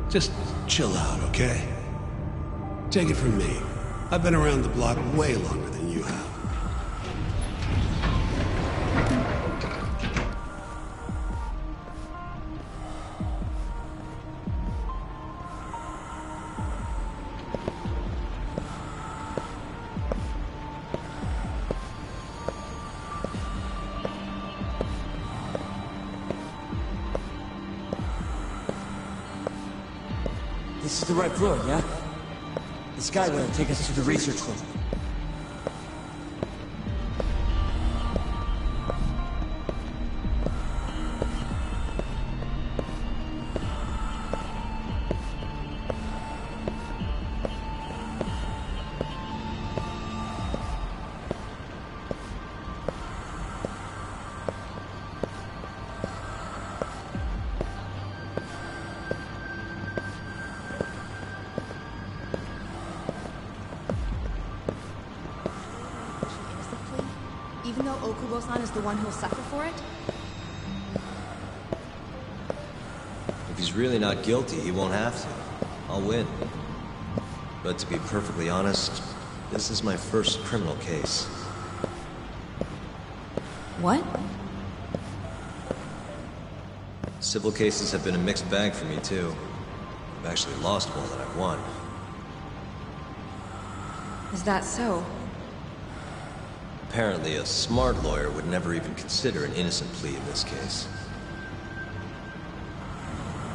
S14: just chill out, okay? Take it from me. I've been around the block way longer than you have.
S8: This is the right floor, yeah? The skyway will take us to the research room.
S11: Even though Okubo-san is the one who'll suffer for it?
S4: If he's really not guilty, he won't have to. I'll win. But to be perfectly honest, this is my first criminal case.
S11: What?
S4: Civil cases have been a mixed bag for me, too. I've actually lost more than I've won.
S11: Is that so?
S4: Apparently, a smart lawyer would never even consider an innocent plea in this case.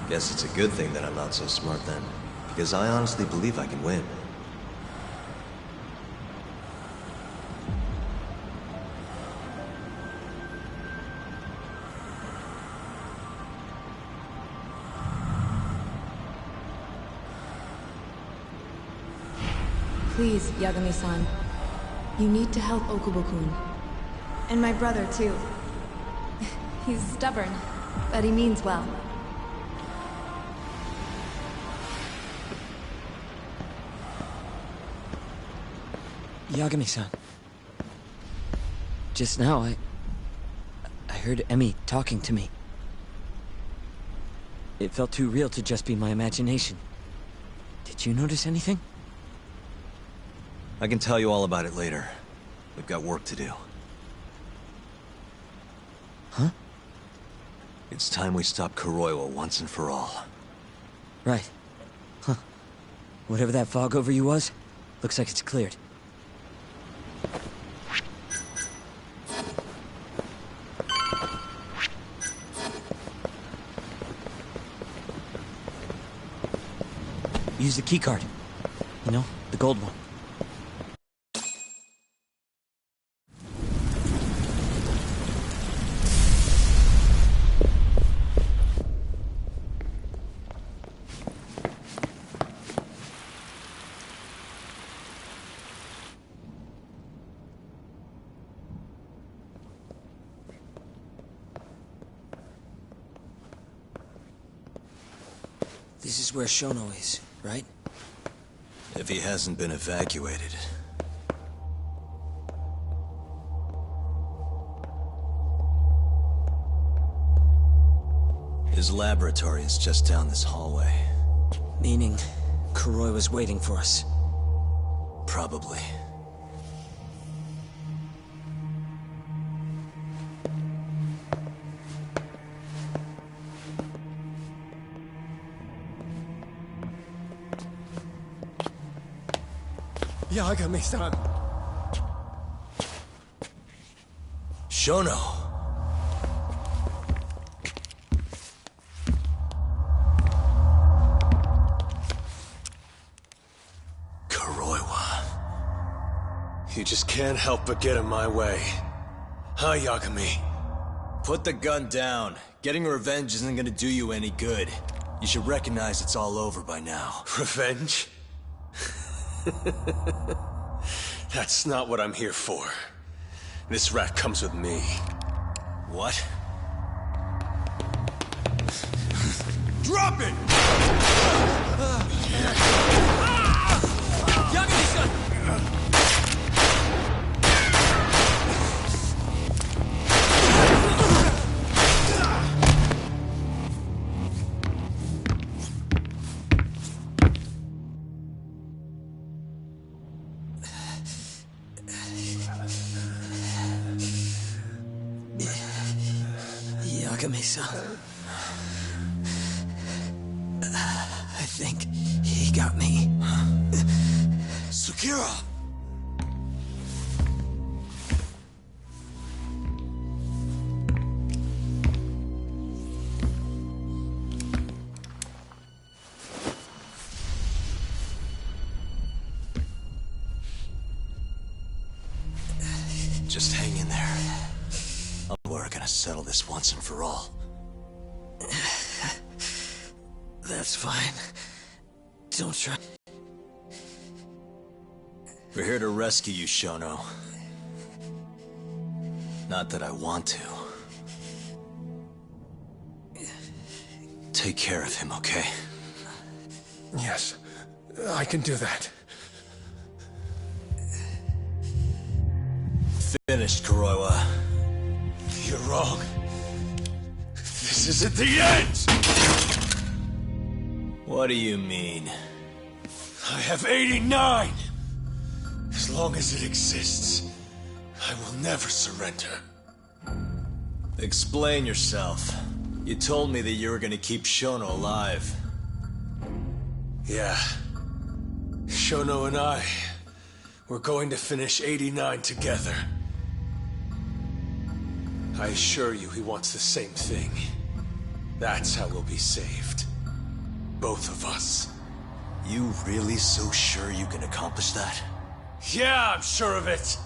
S4: Guess it's a good thing that I'm not so smart then, because I honestly believe I can win.
S11: Please, Yagami-san. You need to help Okubo-kun. And my brother, too. He's stubborn, but he means well.
S8: Yagami-san. Just now, I heard Emi talking to me. It felt too real to just be my imagination. Did you notice anything?
S4: I can tell you all about it later. We've got work to do.
S8: Huh?
S4: It's time we stop Kuroiwa once and for all.
S8: Right. Huh. Whatever that fog over you was, looks like it's cleared. Use the keycard. You know, the gold one. This is where Shono is, right?
S4: If he hasn't been evacuated. His laboratory is just down this hallway.
S8: Meaning, Kuroi was waiting for us.
S4: Probably.
S10: Yagami-san.
S4: Shono.
S10: Kuroiwa. You just can't help but get in my way. Huh, Yagami?
S4: Put the gun down. Getting revenge isn't gonna do you any good. You should recognize it's all over by now.
S10: Revenge? That's not what I'm here for. This rat comes with me.
S4: What?
S10: Drop it! Yagami-san. I think he got me. Sukira!
S4: Just hang in there. We're gonna settle this once and for all.
S10: That's fine. Don't try.
S4: We're here to rescue you, Shono. Not that I want to. Take care of him, okay?
S10: Yes, I can do that.
S4: Finished, Kuroiwa.
S10: You're wrong. This isn't the end!
S4: What do you mean?
S10: I have 89! As long as it exists, I will never surrender.
S4: Explain yourself. You told me that you were gonna keep Shono alive.
S10: Yeah. Shono and I, we're going to finish 89 together. I assure you he wants the same thing. That's how we'll be saved. Both of us.
S4: You really so sure you can accomplish that?
S10: Yeah, I'm sure of it.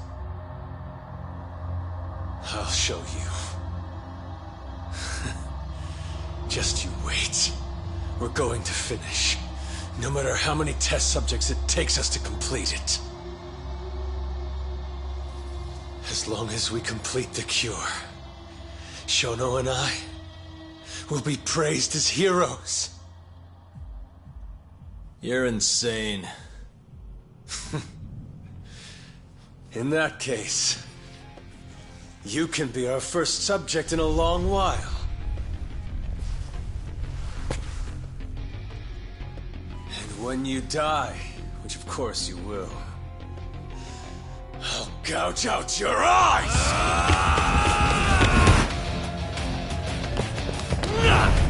S10: I'll show you. Just you wait. We're going to finish. No matter how many test subjects it takes us to complete it. As long as we complete the cure, Shono and I will be praised as heroes.
S4: You're insane.
S10: In that case, you can be our first subject in a long while. And when you die, which of course you will, I'll gouge out your eyes!
S6: Yeah!